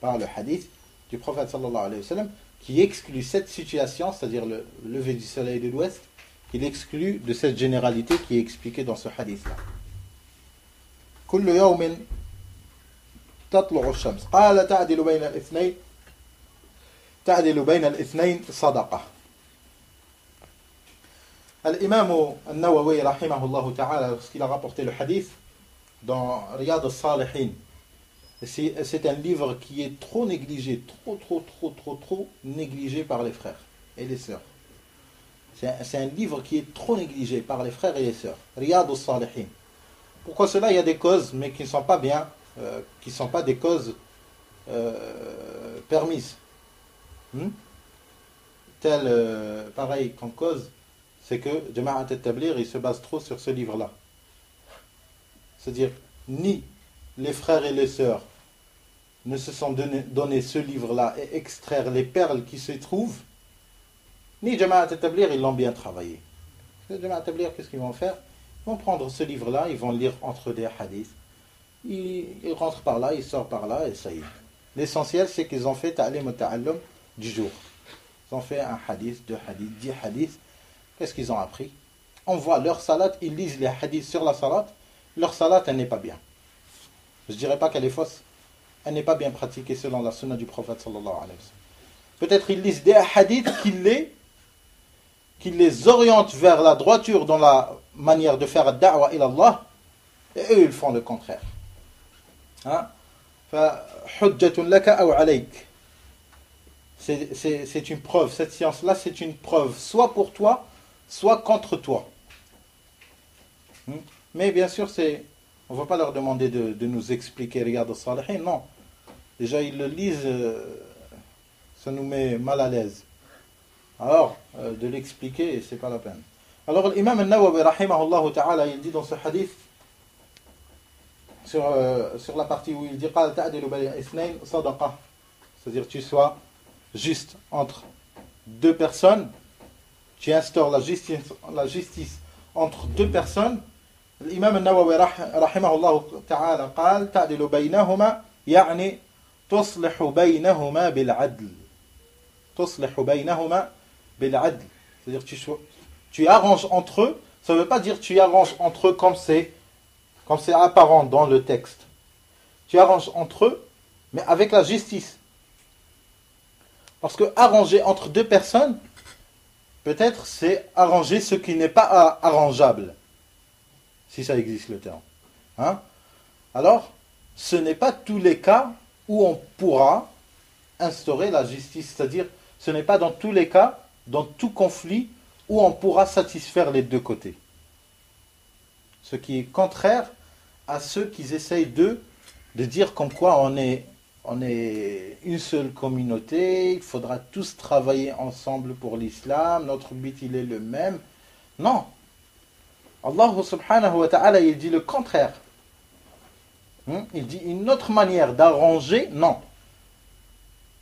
Par le hadith du prophète sallallahu alayhi wa sallam, qui exclut cette situation, c'est-à-dire le lever du soleil de l'ouest, qu'il exclut de cette généralité qui est expliquée dans ce hadith-là. Kullu yawmin tatlu'u shams. Qala ta'dilu bayna al-ithnayn. تعدل بين الاثنين صدقة. الإمام النووي رحمه الله تعالى, lorsqu'il a rapporté le hadith dans Riyad al-Salihin, c'est un livre qui est trop négligé, trop négligé par les frères et les sœurs. C'est un livre qui est trop négligé par les frères et les sœurs. Riyad al-Salihin. Pourquoi cela? Il y a des causes, mais qui ne sont pas bien, qui ne sont pas des causes permises. Pareil comme cause, c'est que Jama'at al-Tabligh, il se base trop sur ce livre-là. C'est-à-dire, ni les frères et les sœurs ne se sont donné ce livre-là et extraire les perles qui se trouvent, ni Jama'at al-Tabligh, ils l'ont bien travaillé. Jama'at al-Tabligh, qu'est-ce qu'ils vont faire? Ils vont prendre ce livre-là, ils vont lire entre des hadiths, ils rentrent par là, ils sortent par là, et ça y est. L'essentiel, c'est qu'ils ont fait ta'lim wa ta'allum du jour. Ils ont fait un hadith, 2 hadiths, 10 hadiths. Qu'est-ce qu'ils ont appris? On voit leur salat, ils lisent les hadiths sur la salat. Leur salat, elle n'est pas bien. Je ne dirais pas qu'elle est fausse. Elle n'est pas bien pratiquée selon la sunna du prophète sallallahu alayhi wa sallam. Peut-être ils lisent des hadiths qui les orientent vers la droiture dans la manière de faire da'wa ila Allah, et eux ils font le contraire. Fa hujjatun laka aw alayk. C'est une preuve, cette science-là, c'est une preuve, soit pour toi, soit contre toi. Mais bien sûr, on ne va pas leur demander de nous expliquer Riyad al-Salihin, non. Déjà, ils le lisent ça nous met mal à l'aise. Alors, de l'expliquer, c'est pas la peine. Alors, l'imam al-Nawawi, rahimahullah ta'ala, il dit dans ce hadith, sur la partie où il dit c'est-à-dire tu sois juste entre deux personnes, tu instaures la justice entre deux personnes. L'imam al-Nawawi rahimahullah ta'ala قال تعدل بينهما يعني تصلح بينهما بالعدل تصلح بينهما بالعدل, c'est-à-dire tu arranges entre eux. Ça ne veut pas dire tu arranges entre eux comme c'est apparent dans le texte. Tu arranges entre eux, mais avec la justice. Parce que arranger entre deux personnes, peut-être c'est arranger ce qui n'est pas arrangeable. Si ça existe le terme. Hein? Alors, ce n'est pas tous les cas où on pourra instaurer la justice. C'est-à-dire, ce n'est pas dans tous les cas, dans tout conflit, où on pourra satisfaire les deux côtés. Ce qui est contraire à ceux qui essayent de dire comme quoi on est une seule communauté, il faudra tous travailler ensemble pour l'islam, notre but il est le même. Non. Allah subhanahu wa ta'ala il dit le contraire. Il dit une autre manière d'arranger, non.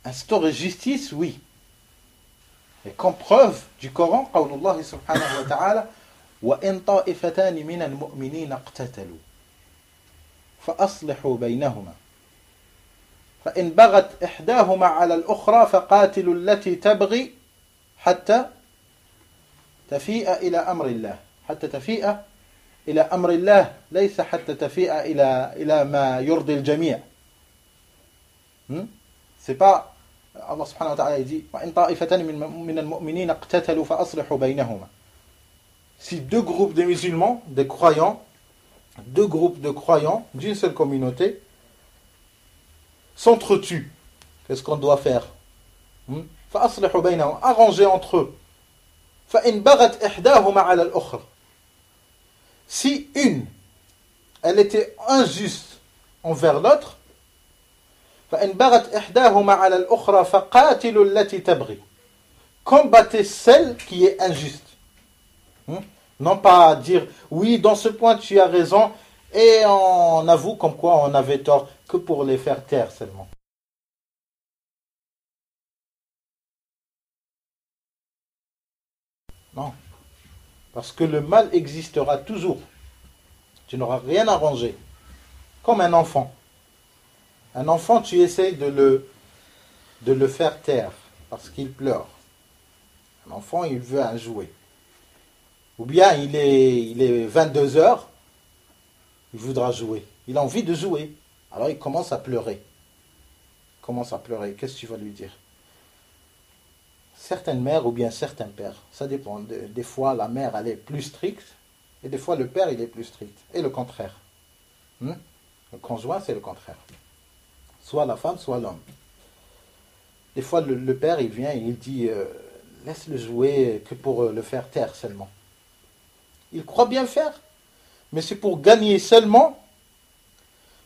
Instaurer justice, oui. Et comme preuve du Coran, qawlullah subhanahu wa ta'ala وَإِن طَائِفَتَانِ مِنَ الْمُؤْمِنِينَ اقْتَتَلُوا فَأَصْلِحُوا بَيْنَهُمَا فَإِنْ بَغَتْ إِحْدَاهُمَا عَلَى الْأُخْرَى فَقَاتِلُوا الَّتِي تَبْغِي حَتَّى تَفِيءَ إِلَى أَمْرِ اللَّهِ حَتَّى تَفِيءَ إِلَى أَمْرِ اللَّهِ لَيْسَ حَتَّى تَفِيءَ إِلَى مَا يُرْضِي الْجَمِيعِ. C'est pas Allah subhanahu wa ta'ala dit وَإِنْ طَائِفَتَانِ مِنَ الْمُؤْمِنِينَ اقْتَتَلُوا فَأَصْلِحُوا بَيْنَهُمَا. Si deux groupes de musulmans, des croyants, deux groupes de croyants d'une seule communauté s'entretuent, qu'est-ce qu'on doit faire? فَأَصْلِحُوا بَيْنَهُمَا, arranger entre eux. فَإِنْ بَغَتْ إِحْدَاهُمَا عَلَى الْأُخْرَى. Si une, elle était injuste envers l'autre, فَإِنْ بَغَتْ إِحْدَاهُمَا عَلَى الْأُخْرَى فَقَاتِلُوا الَّتِي تَبْغِي. Combattez celle qui est injuste. Non pas dire oui, dans ce point tu as raison, et on avoue comme quoi on avait tort, que pour les faire taire seulement. Non. Parce que le mal existera toujours. Tu n'auras rien arrangé. Comme un enfant. Un enfant, tu essaies de le faire taire parce qu'il pleure. Un enfant, il veut un jouet. Ou bien il est 22 heures, il voudra jouer. Il a envie de jouer. Alors il commence à pleurer. Qu'est-ce que tu vas lui dire? Certaines mères ou bien certains pères, ça dépend. Des fois la mère elle est plus stricte et des fois le père il est plus strict. Et le contraire. Le conjoint c'est le contraire. Soit la femme, soit l'homme. Des fois le père il vient et il dit laisse-le jouer que pour le faire taire seulement. Il croit bien faire, mais c'est pour gagner seulement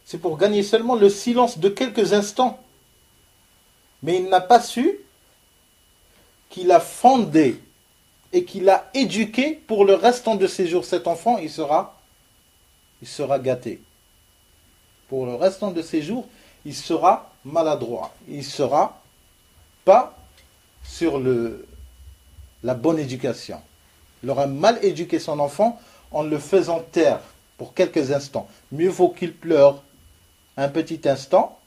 le silence de quelques instants. Mais il n'a pas su qu'il a fondé et qu'il a éduqué pour le restant de ses jours. Cet enfant, il sera gâté. Pour le restant de ses jours, il sera maladroit. Il ne sera pas sur la bonne éducation. Il aura mal éduqué son enfant en le faisant taire pour quelques instants. Mieux vaut qu'il pleure un petit instant,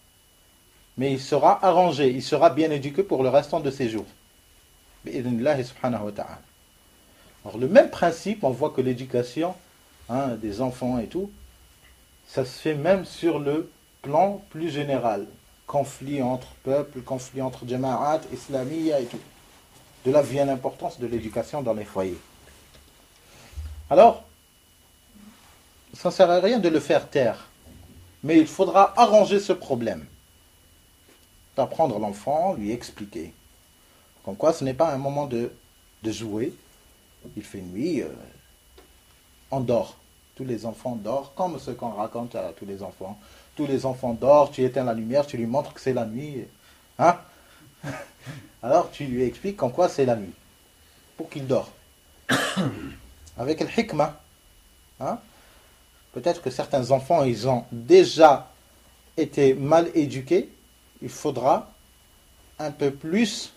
mais il sera arrangé, il sera bien éduqué pour le restant de ses jours. Alors le même principe, on voit que l'éducation des enfants et tout, ça se fait même sur le plan plus général. Conflit entre peuples, conflit entre jama'at, islamiyya et tout. De là vient l'importance de l'éducation dans les foyers. Alors, ça ne sert à rien de le faire taire. Mais il faudra arranger ce problème. D'apprendre l'enfant, lui expliquer. Comme quoi, ce n'est pas un moment de jouer. Il fait nuit, on dort. Tous les enfants dorment, comme ce qu'on raconte à tous les enfants. Tous les enfants dorment, tu éteins la lumière, tu lui montres que c'est la nuit. Alors tu lui expliques qu'en quoi c'est la nuit, pour qu'il dort. Avec le hikmah, hein, peut-être que certains enfants, ils ont déjà été mal éduqués, il faudra un peu plus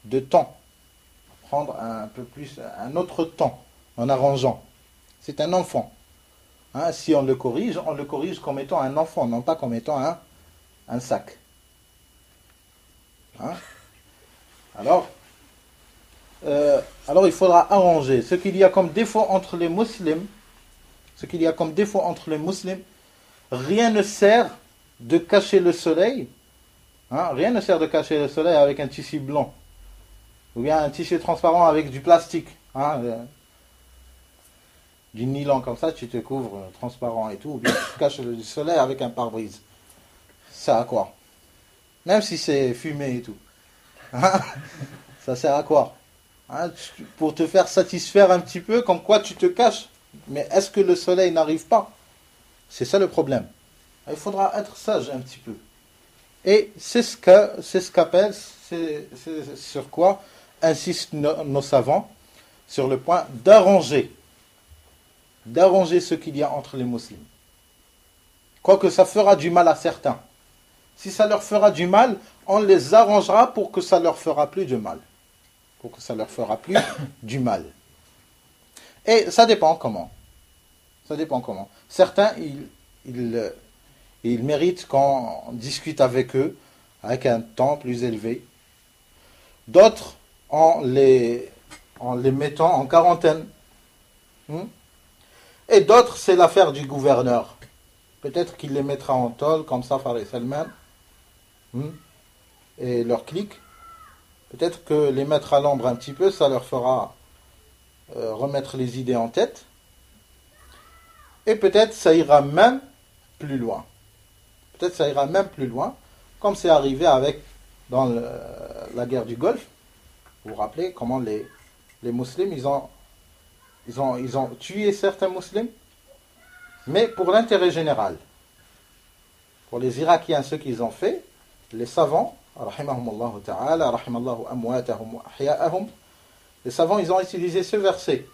de temps, prendre un peu plus, un autre temps, en arrangeant. C'est un enfant. Hein, si on le corrige comme étant un enfant, non pas comme étant un sac. Hein? Alors, il faudra arranger ce qu'il y a comme défaut entre les musulmans. Rien ne sert de cacher le soleil. Hein? Rien ne sert de cacher le soleil avec un tissu blanc. Ou bien un tissu transparent avec du plastique. Hein? Du nylon comme ça, tu te couvres transparent et tout. Ou bien tu caches le soleil avec un pare-brise. Ça sert à quoi? Même si c'est fumé et tout. Hein? Ça sert à quoi? Hein? Pour te faire satisfaire un petit peu, comme quoi tu te caches. Mais est-ce que le soleil n'arrive pas? C'est ça le problème. Il faudra être sage un petit peu. Et c'est sur quoi insistent nos savants, sur le point d'arranger ce qu'il y a entre les musulmans. Quoique ça fera du mal à certains. Si ça leur fera du mal, on les arrangera pour que ça leur fera plus de mal. Et ça dépend comment. Certains, ils méritent qu'on discute avec eux, avec un temps plus élevé. D'autres, en les mettant en quarantaine. Et d'autres, c'est l'affaire du gouverneur. Peut-être qu'il les mettra en tôle, comme ça, Farid Salman. Et leur clique. Peut-être que les mettre à l'ombre un petit peu, ça leur fera remettre les idées en tête. Et peut-être ça ira même plus loin. Comme c'est arrivé dans la guerre du Golfe. Vous vous rappelez comment les musulmans, ils ont tué certains musulmans, mais pour l'intérêt général. Pour les Irakiens, ce qu'ils ont fait, les savants, rahimahumullah ta'ala, rahimallahu amwatahum wa ahya'ahum, les savants, ils ont utilisé ce verset,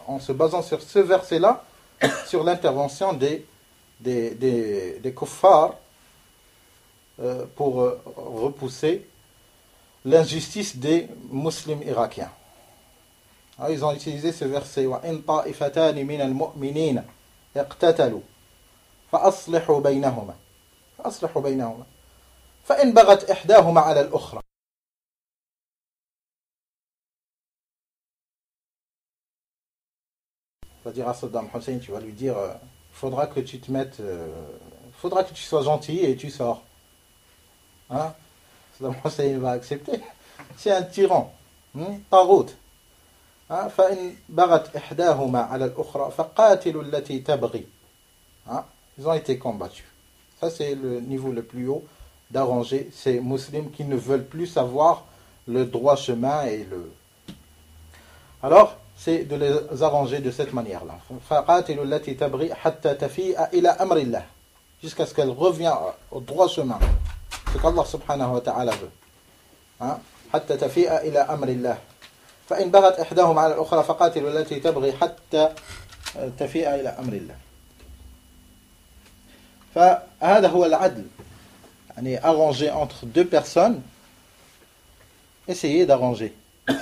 en se basant sur ce verset-là, sur l'intervention des kuffars, pour repousser l'injustice des musulmans irakiens. Alors, ils ont utilisé ce verset وَإِنْ طَائِفَتَانِ مِنَ الْمُؤْمِنِينَ اقْتَتَلُوا فَأَصْلِحُوا بَيْنَهُمَا فَإِنْ بَغَتْ إِحْدَاهُمَا عَلَى الْأُخْرَى. Tu vas dire à Saddam Hussein, tu vas lui dire faudra que tu sois gentil et tu sors. Hein? Saddam Hussein va accepter. C'est un tyran. Tarout. فإن بغت إحداهما على الأخرى فقاتلوا التي تبغي. Ils ont été combattus. Ça, c'est le niveau le plus haut d'arranger ces musulmans qui ne veulent plus savoir le droit chemin Alors, c'est de les arranger de cette manière-là. فقاتلوا التي تبغي حتى تفيء إلى أمر الله. Jusqu'à ce qu'elle revienne au droit chemin. Ce qu'Allah subhanahu wa ta'ala veut. حتى تفيء إلى أمر الله. فإن بغت إحداهما على الأخرى فقاتلوا التي تبغي حتى تفيء إلى أمر الله. فهذا هو العدل. يعني arranger entre deux personnes, essayez d'arranger.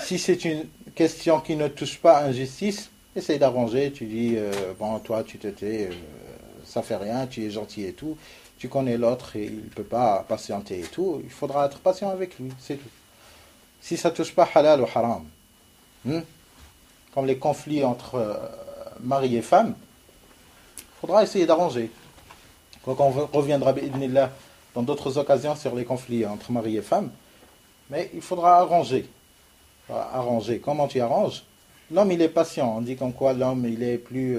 Si c'est une question qui ne touche pas à injustice, essaye d'arranger. Tu dis bon, toi tu te tais, ça fait rien, tu es gentil et tout. Tu connais l'autre et il ne peut pas patienter et tout. Il faudra être patient avec lui, c'est tout. Si ça ne touche pas halal ou haram, comme les conflits entre mari et femme, il faudra essayer d'arranger. Donc on reviendra bi'idhnillah dans d'autres occasions sur les conflits entre mari et femme, mais il faudra arranger. Comment tu arranges? L'homme il est patient, on dit comme quoi l'homme il est plus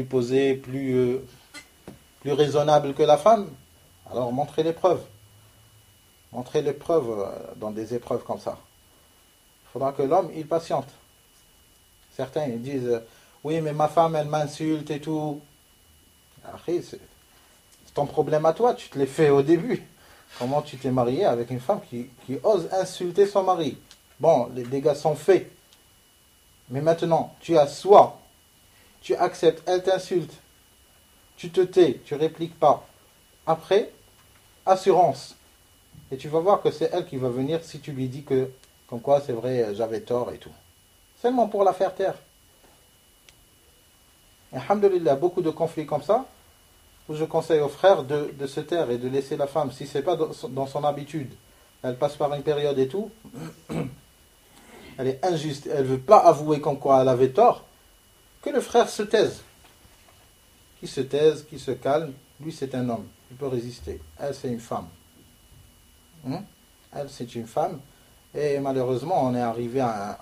posé, plus raisonnable que la femme. Alors montrez les preuves. Dans des épreuves comme ça. Il faudra que l'homme, il patiente. Certains, ils disent, oui, mais ma femme, elle m'insulte et tout. Après, c'est ton problème à toi, tu te l'as fait au début. Comment tu t'es marié avec une femme qui ose insulter son mari? Bon, les dégâts sont faits. Mais maintenant, tu assois, tu acceptes, elle t'insulte, tu te tais, tu répliques pas. Après, assurance. Et tu vas voir que c'est elle qui va venir si tu lui dis que, comme quoi c'est vrai, j'avais tort et tout. Seulement pour la faire taire. Et alhamdoulilah, beaucoup de conflits comme ça, où je conseille aux frères de se taire et de laisser la femme, si ce n'est pas dans son habitude, elle passe par une période et tout, elle est injuste, elle ne veut pas avouer comme quoi elle avait tort, que le frère se taise. Qui se taise, qui se calme, lui c'est un homme, il peut résister. Elle c'est une femme. Elle c'est une femme, et malheureusement on est arrivé à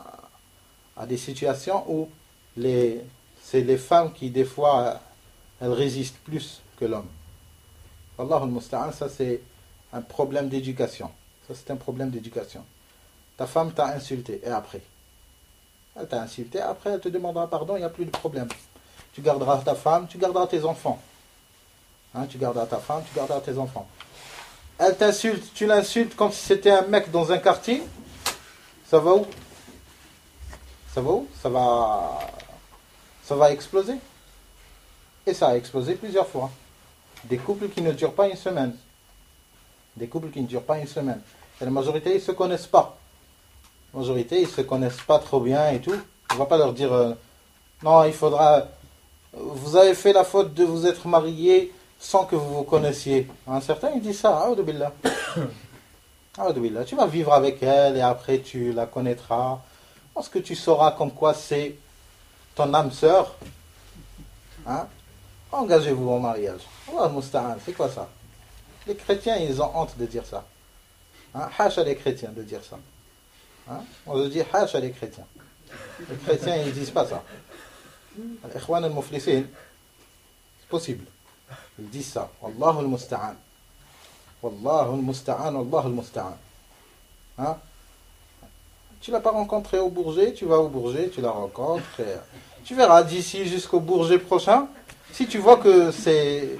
des situations où c'est les femmes qui des fois elles résistent plus que l'homme. Wallahu al-musta'an, ça c'est un problème d'éducation. Ça c'est un problème d'éducation. Ta femme t'a insulté, et après? Elle t'a insulté, après elle te demandera pardon, il n'y a plus de problème. Tu garderas ta femme, tu garderas tes enfants. Tu garderas ta femme, tu garderas tes enfants. Elle t'insulte, tu l'insultes comme si c'était un mec dans un quartier. Ça va où? Ça va où? Ça va exploser. Et ça a explosé plusieurs fois. Des couples qui ne durent pas une semaine. Des couples qui ne durent pas une semaine. Et la majorité, ils ne se connaissent pas. La majorité, ils ne se connaissent pas trop bien et tout. On ne va pas leur dire non, il faudra... Vous avez fait la faute de vous être mariés sans que vous vous connaissiez. Certains, ils disent ça. A'udhu billah. A'udhu billah. Tu vas vivre avec elle et après tu la connaîtras. Parce que tu sauras comme quoi c'est ton âme sœur. Engagez-vous au mariage. Allah al-musta'an, c'est quoi ça? Les chrétiens, ils ont honte de dire ça. Hacha les chrétiens de dire ça. On se dit hacha les chrétiens. Les chrétiens, ils ne disent pas ça. Al-Ikhwan al-Muflisin, c'est possible. Ils disent ça. Wallahu al-musta'an. Wallahu al-musta'an, Wallahu al-musta'an. Tu ne l'as pas rencontré au Bourget, tu vas au Bourget, tu la rencontres. Et tu verras d'ici jusqu'au Bourget prochain. Si tu vois que c'est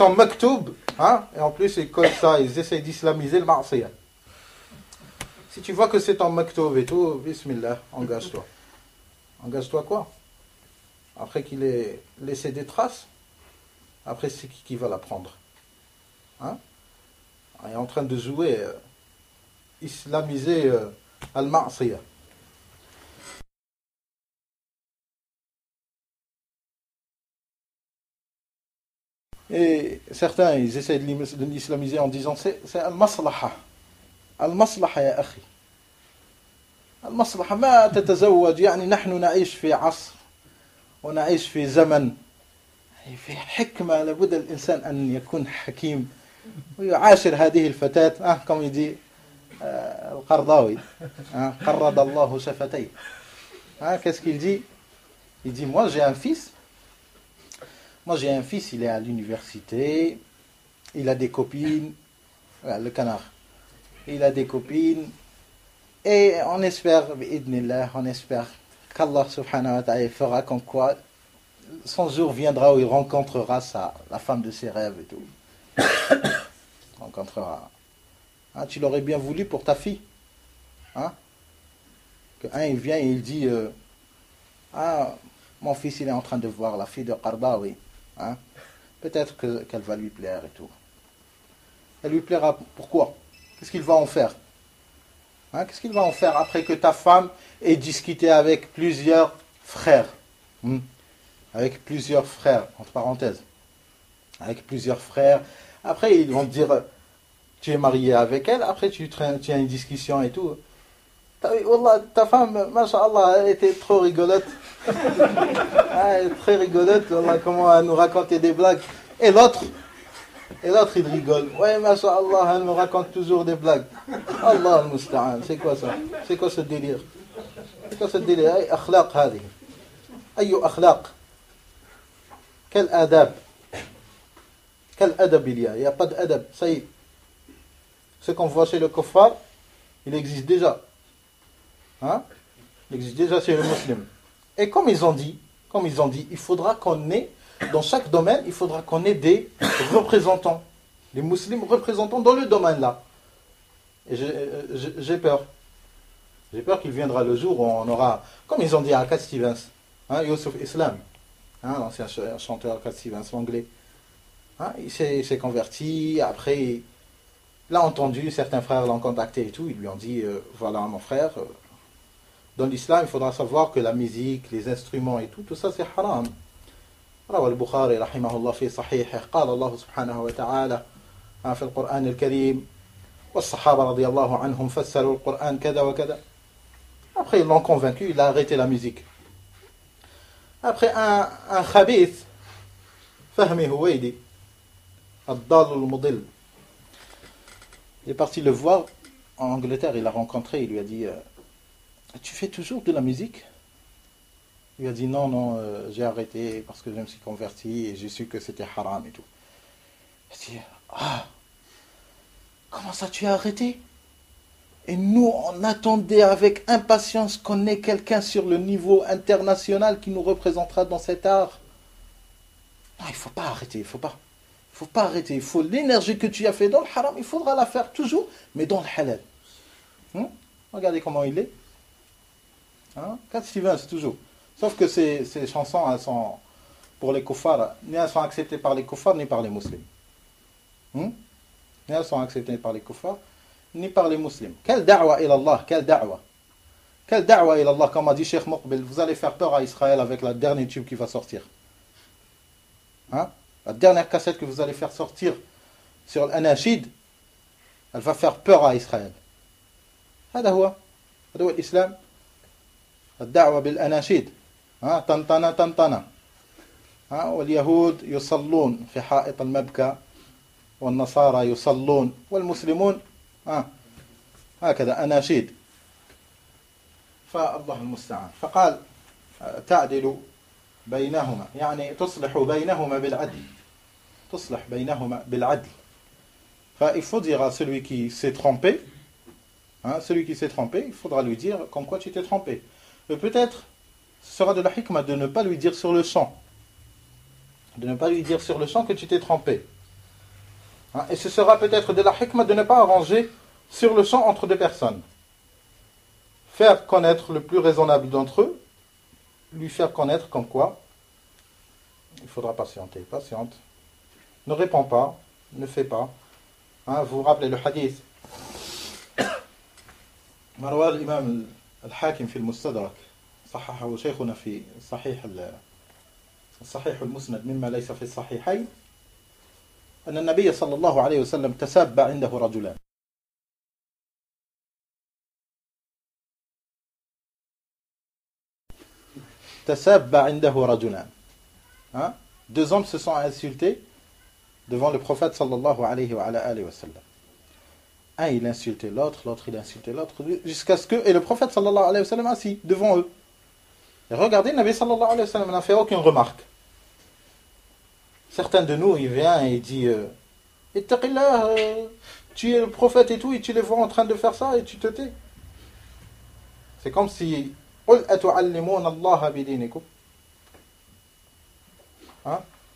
en maktoub, et en plus ils collent ça, ils essayent d'islamiser le ma'asiyah. Si tu vois que c'est en maktoub et tout, bismillah, engage-toi. Engage-toi quoi? Après qu'il ait laissé des traces, après c'est qui va la prendre? Il est en train de jouer, islamiser al-ma'asiyah. Et certains, ils essaient de l'islamiser en disant c'est al-maslaha. Al-maslaha ya akhi. المصلحة ما تتزوج يعني نحن نعيش في عصر ونعيش في زمن في حكمة لابد الإنسان أن يكون حكيم ويعاشر هذه الفتاة كما يدي القرضاوي قرض الله شفتيه. Qu'est-ce qu'il dit? Il dit moi j'ai un fils, il est à l'université, il a des copines, le canard, il a des copines. Et on espère, on espère qu'Allah subhanahu wa ta'ala fera comme quoi son jour viendra où il rencontrera la femme de ses rêves et tout. Rencontrera. Tu l'aurais bien voulu pour ta fille. Il vient et il dit mon fils il est en train de voir la fille de Qardawi. Peut-être qu'elle va lui plaire et tout. Elle lui plaira pourquoi? Qu'est-ce qu'il va en faire? Qu'est-ce qu'il va en faire après que ta femme ait discuté avec plusieurs frères? Avec plusieurs frères, entre parenthèses. Avec plusieurs frères. Après, ils vont te dire, tu es marié avec elle, après tu as une discussion et tout. Wallah, ta femme, masha'Allah, elle était trop rigolote. Elle est très rigolote, wallah, comment elle nous racontait des blagues. Et l'autre, il rigole. Ouais, masha'Allah, elle me raconte toujours des blagues. Allah al-musta'an, c'est quoi ça? C'est quoi ce délire? C'est quoi ce délire? Ay akhlaq hadi. Ayu akhlaq. Quel adab? Quel adab il y a? Il n'y a pas d'adab, ça y est. Ce qu'on voit chez le kuffar, il existe déjà. Il existe déjà chez le musulman. Et comme ils ont dit, il faudra qu'on ait, dans chaque domaine, il faudra qu'on ait des représentants. Les musulmans représentants dans le domaine-là. Et j'ai peur. J'ai peur qu'il viendra le jour où on aura, comme ils ont dit à Cat Stevens, hein, Yusuf Islam, hein, l'ancien chanteur Cat Stevens, l'anglais. Hein, il s'est converti, après, il a entendu, certains frères l'ont contacté et tout, ils lui ont dit, voilà mon frère, dans l'islam, il faudra savoir que la musique, les instruments et tout ça c'est haram. روى البخاري رحمه الله في صحيحه قال الله سبحانه وتعالى في القرآن الكريم والصحابة رضي الله عنهم فسروا القرآن كذا وكذا. Après ils l'ont convaincu, il a arrêté la musique. Après un khabith, Fahmi Houaidi, الضال المضل, il est parti le voir en Angleterre, il l'a rencontré, il lui a dit tu fais toujours de la musique? Il lui a dit non, j'ai arrêté parce que je me suis converti et j'ai su que c'était haram et tout. Il a dit comment ça tu as arrêté? Et nous on attendait avec impatience qu'on ait quelqu'un sur le niveau international qui nous représentera dans cet art. Non, il ne faut pas arrêter, il ne faut pas arrêter, il faut l'énergie que tu as fait dans le haram, il faudra la faire toujours, mais dans le halal. Regardez comment il est. Cat Stevens, toujours. Sauf que ces chansons, elles sont pour les kuffars, ni elles sont acceptées par les kuffars, ni par les musulmans. Ni elles sont acceptées par les kuffars, ni par les musulmans. Quelle da'wa ila Allah, quelle da'wa. Quelle da'wa ila Allah, comme a dit Cheikh Muqbil, vous allez faire peur à Israël avec la dernière tube qui va sortir. La dernière cassette que vous allez faire sortir sur l'anashid, elle va faire peur à Israël. هذا هو الإسلام. الدعوة بالأناشيد. طنطنة طنطنة. واليهود يصلون في حائط المبكى والنصارى يصلون والمسلمون هكذا أناشيد. فالله المستعان. فقال تعدل بينهما يعني تصلح بينهما بالعدل. تصلح بينهما بالعدل. Il faut dire à celui qui s'est trompé, celui qui s'est trompé, il faudra lui dire comme quoi tu t'es trompé. Mais peut-être ce sera de la hikmah de ne pas lui dire sur le champ. De ne pas lui dire sur le champ que tu t'es trompé. Et ce sera peut-être de la hikmah de ne pas arranger sur le champ entre deux personnes. Faire connaître le plus raisonnable d'entre eux, lui faire connaître comme quoi il faudra patienter. Patiente. Ne réponds pas, ne fais pas. Vous vous rappelez le hadith مروى الإمام الحاكم في المستدرك صححه شيخنا في الصحيح المسند مما ليس في الصحيحين أن النبي صلى الله عليه وسلم تساب عنده رجلان تساب عنده رجلان. Deux hommes se sont insultés devant le prophète sallallahu alayhi wa sallam. Un il insultait l'autre, l'autre il insultait l'autre, jusqu'à ce que, et le prophète sallallahu alayhi wa sallam assis devant eux. Et regardez, le Nabi sallallahu alayhi wa sallam n'a fait aucune remarque. Certains de nous, il vient et il dit Ittaqillah, tu es le prophète et tout, et tu les vois en train de faire ça et tu te tais. C'est comme si قُلْ أَتُعَلِّمُونَ اللَّهَ بِدِينِكُمْ.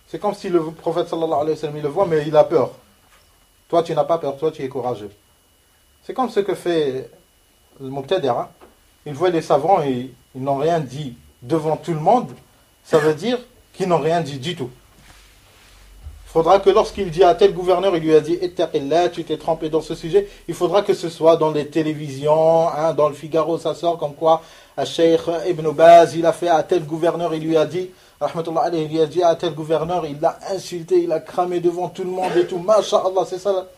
C'est comme si le prophète sallallahu alayhi wa sallam il le voit mais il a peur. Toi tu n'as pas peur, toi tu es courageux. C'est comme ce que fait le Muqtadi'a. Il voit les savants et ils n'ont rien dit devant tout le monde. Ça veut dire qu'ils n'ont rien dit du tout. Il faudra que lorsqu'il dit à tel gouverneur, il lui a dit Ittaqillah, tu t'es trompé dans ce sujet. Il faudra que ce soit dans les télévisions, dans le Figaro, ça sort comme quoi Cheikh Ibn Baz, il a fait à tel gouverneur, il lui a dit Rahmatullah alayhi, il lui a dit à tel gouverneur, il l'a insulté, il a cramé devant tout le monde et tout. Masha'Allah, c'est ça.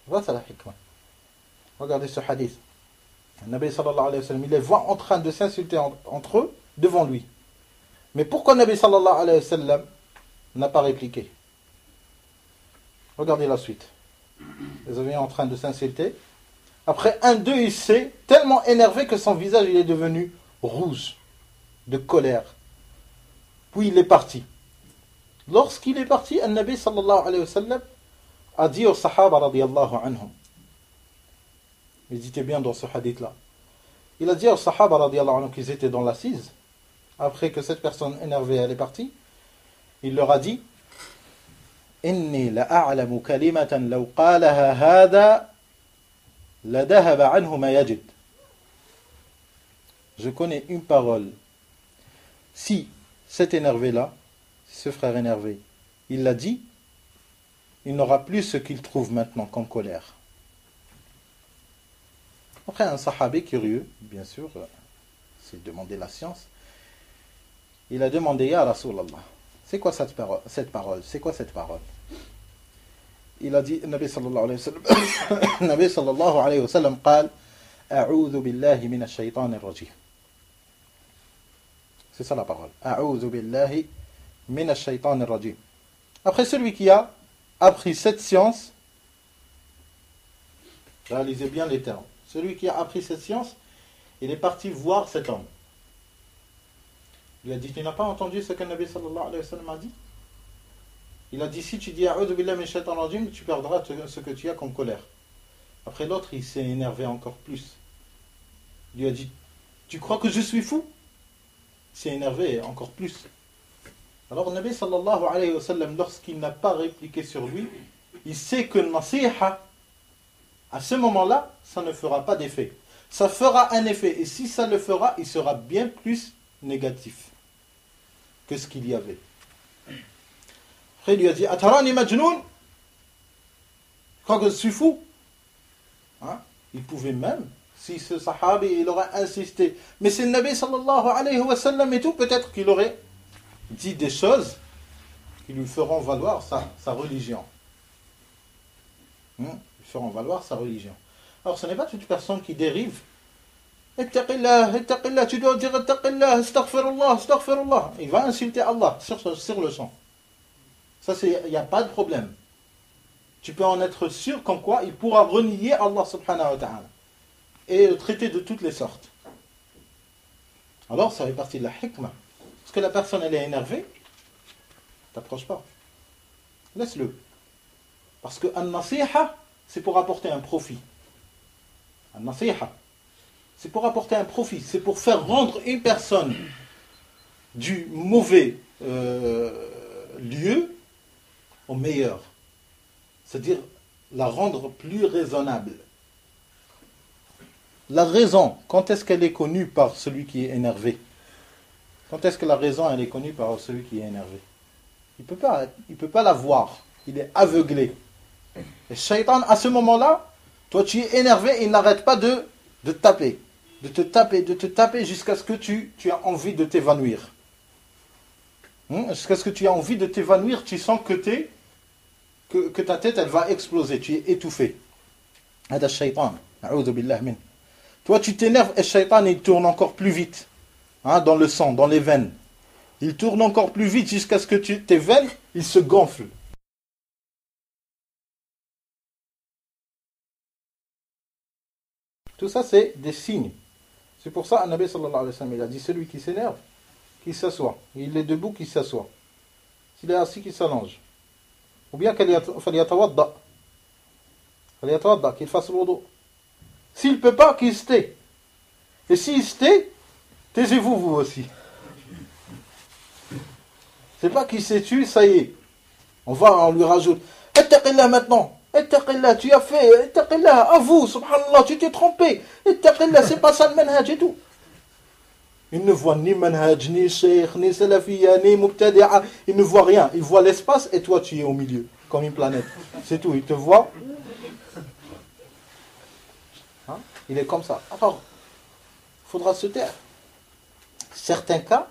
Voilà la hikmah. Regardez ce hadith. Le Nabi sallallahu alayhi wa sallam, il les voit en train de s'insulter entre eux devant lui. Mais pourquoi le Nabi sallallahu alayhi wa sallam n'a pas répliqué? Regardez la suite. Les amis en train de s'insulter. Après un d'eux, il s'est tellement énervé que son visage il est devenu rouge de colère. Puis il est parti. Lorsqu'il est parti, le Nabi sallallahu alayhi wa sallam a dit aux Sahaba radiyallahu anhum. Méditez bien dans ce hadith-là. Il a dit aux Sahaba radiyallahu anhum qu'ils étaient dans l'assise. Après que cette personne énervée elle est partie, il leur a dit إني لأعلم كلمة لو قالها هذا لذهب عنه ما يجد. Je connais une parole. Si cet énervé-là, ce frère énervé, il l'a dit, il n'aura plus ce qu'il trouve maintenant comme colère. Après, un sahabi curieux, bien sûr, s'est demandé la science, il a demandé Ya Rasulallah, c'est quoi cette parole? C'est quoi cette parole? Il a dit, Nabi sallallahu alayhi wa sallam, Nabi sallallahu alayhi wa sallam, قال أعوذ بالله من الشيطان الرجيم. C'est ça la parole. أعوذ بالله من الشيطان الرجيم. Après, celui qui a appris cette science, réalisez bien les termes. Celui qui a appris cette science, il est parti voir cet homme. Il a dit, tu n'as pas entendu ce que Nabi sallallahu alayhi wa sallam a dit? Il a dit, si tu dis A'udhu billahi minash shaitanir rajim, tu perdras ce que tu as comme colère. Après l'autre, il s'est énervé encore plus. Il lui a dit, tu crois que je suis fou? Il s'est énervé encore plus. Alors Nabi sallallahu alayhi wa sallam, lorsqu'il n'a pas répliqué sur lui, il sait que nasiha, à ce moment-là, ça ne fera pas d'effet. Ça fera un effet. Et si ça le fera, il sera bien plus négatif que ce qu'il y avait. Après, il lui a dit, Atarani majnoun, je crois que je suis fou. Hein? Il pouvait même, si ce sahabi, il aurait insisté. Mais c'est le Nabi sallallahu alayhi wa sallam et tout, peut-être qu'il aurait dit des choses qui lui feront valoir sa religion. Lui feront valoir sa religion. Alors, ce n'est pas toute personne qui dérive. Ittaqillah, ittaqillah, tu dois dire ittaqillah, astaghfirullah, astaghfirullah. Il va insulter Allah sur le champ. Ça, il n'y a pas de problème. Tu peux en être sûr qu'en quoi il pourra renier Allah subhanahu wa ta'ala et le traiter de toutes les sortes. Alors, ça fait partie de la hikmah. Parce que la personne, elle est énervée, t'approches pas. Laisse-le. Parce que an-nasiha, c'est pour apporter un profit. An-nasiha, c'est pour apporter un profit. C'est pour faire rendre une personne du mauvais lieu au meilleur. C'est-à-dire la rendre plus raisonnable. La raison, quand est-ce qu'elle est connue par celui qui est énervé? Quand est-ce que la raison elle est connue par celui qui est énervé? Il peut pas la voir. Il est aveuglé. Et Shaitan, à ce moment-là, toi tu es énervé et il n'arrête pas de te taper. De te taper jusqu'à ce que tu as envie de t'évanouir. Jusqu'à ce que tu as envie de t'évanouir, tu sens que ta tête elle va exploser, tu es étouffé. Hada shaitan, a'udhu billah min. Toi tu t'énerves et shaitan il tourne encore plus vite, dans le sang, dans les veines. Il tourne encore plus vite jusqu'à ce que tes veines ils se gonflent. Tout ça c'est des signes. C'est pour ça Nabi sallallahu alayhi wa sallam il a dit celui qui s'énerve, qu'il s'assoit. Il est debout, qu'il s'assoit. S'il est assis, qu'il s'allonge. Ou bien qu'il fasse le wudu. S'il ne peut pas, qu'il se tait. Et s'il se tait, taisez-vous vous aussi. C'est pas qu'il s'est tué, ça y est. On lui rajoute. Ittaqillah maintenant. Ittaqillah, tu as fait. Ittaqillah, à vous, subhanallah, tu t'es trompé. Ittaqillah, c'est pas ça le manhaj et tout. Il ne voit ni manhaj, ni sheikh, ni salafiyya, ni mubtadi'a. Il ne voit rien. Il voit l'espace et toi tu es au milieu, comme une planète. C'est tout, il te voit. Il est comme ça. Alors, il faudra se taire. Certains cas,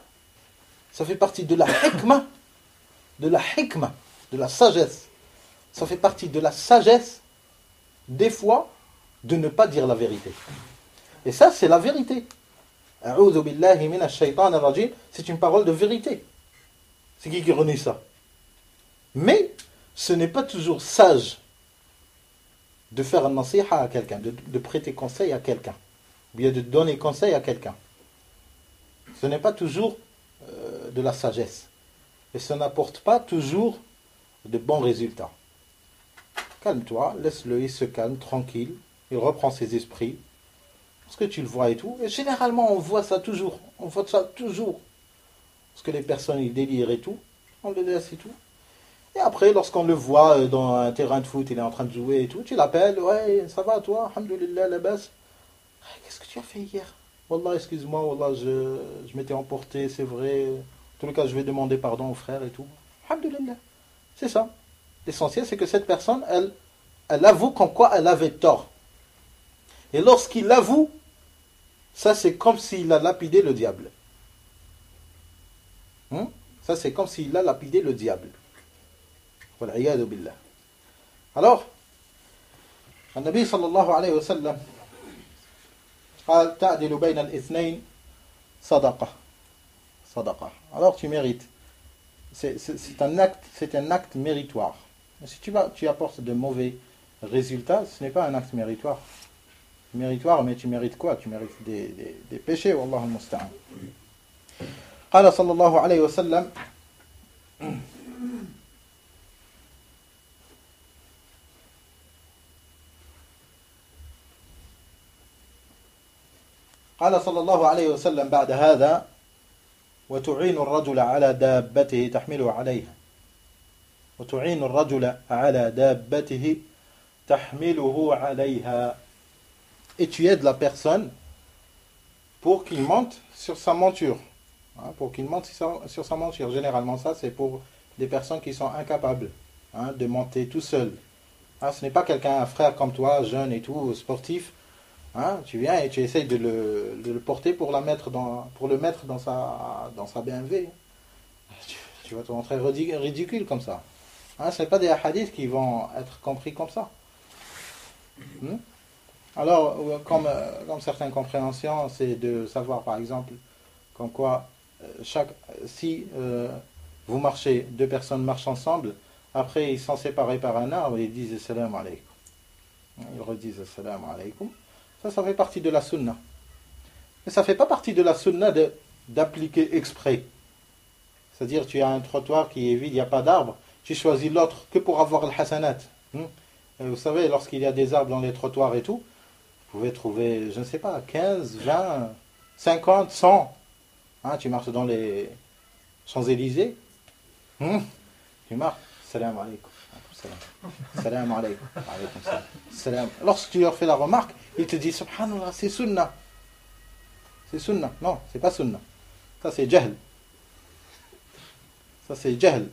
ça fait partie de la hikmah, de la sagesse. Ça fait partie de la sagesse, des fois, de ne pas dire la vérité. Et ça, c'est la vérité. A'udhu billahi minash shaitanir rajim, c'est une parole de vérité. C'est qui renie ça? Mais ce n'est pas toujours sage de faire un nasiha à quelqu'un, de prêter conseil à quelqu'un, ou bien de donner conseil à quelqu'un. Ce n'est pas toujours de la sagesse. Et ça n'apporte pas toujours de bons résultats. Calme-toi, laisse-le, il se calme, tranquille, il reprend ses esprits. Parce que tu le vois et tout. Et généralement, on voit ça toujours. On voit ça toujours. Parce que les personnes, ils délirent et tout. On les laisse et tout. Et après, lorsqu'on le voit dans un terrain de foot, il est en train de jouer et tout, tu l'appelles, ouais, ça va toi, alhamdoulilah, la basse. Qu'est-ce que tu as fait hier? Wallah, excuse-moi, Wallah, je m'étais emporté, c'est vrai. En tout cas, je vais demander pardon au frère et tout. Alhamdoulilah. C'est ça. L'essentiel, c'est que cette personne, elle avoue comme quoi elle avait tort. Et lorsqu'il avoue, ça c'est comme s'il a lapidé le diable. Ça c'est comme s'il a lapidé le diable. Wal'iyadu billah. Alors, le Nabi sallallahu alayhi wa sallam قال تعدل بين الاثنين صدقة. صدقة. Alors tu mérites. C'est un acte méritoire. Si tu apportes de mauvais résultats, ce n'est pas un acte méritoire. Méritoire, mais tu mérites quoi? Tu mérites des péchés, wallahu al-musta'an. قال صلى الله عليه وسلم قال صلى الله عليه وسلم بعد هذا وتعين الرجل على دابته تحمله عليها وتعين الرجل على دابته تحمله عليها. Et tu aides la personne pour qu'il monte sur sa monture. Pour qu'il monte sur sa monture. Généralement, ça, c'est pour des personnes qui sont incapables de monter tout seul. Ce n'est pas quelqu'un, un frère comme toi, jeune et tout, sportif. Tu viens et tu essayes de le porter pour le mettre dans sa BMW. Tu vas te montrer ridicule comme ça. Ce n'est pas des hadiths qui vont être compris comme ça. Alors, comme certaines compréhensions, c'est de savoir par exemple, comme quoi, si vous marchez, deux personnes marchent ensemble, après ils sont séparés par un arbre, ils disent Assalamu alaikum. Ils redisent Assalamu alaikum. Ça fait partie de la sunna. Mais ça ne fait pas partie de la sunna d'appliquer exprès. C'est-à-dire, tu as un trottoir qui est vide, il n'y a pas d'arbre, tu choisis l'autre que pour avoir le hasanat. Et vous savez, lorsqu'il y a des arbres dans les trottoirs et tout, vous pouvez trouver, je ne sais pas, 15, 20, 50, 100. Tu marches dans les Champs-Élysées. Tu marches. Salam alaikum. Salam alaikum. Salam. Lorsque tu leur fais la remarque, ils te disent Subhanallah, c'est sunnah. C'est sunnah. Non, c'est pas sunnah. Ça c'est jahl. Ça c'est jahl.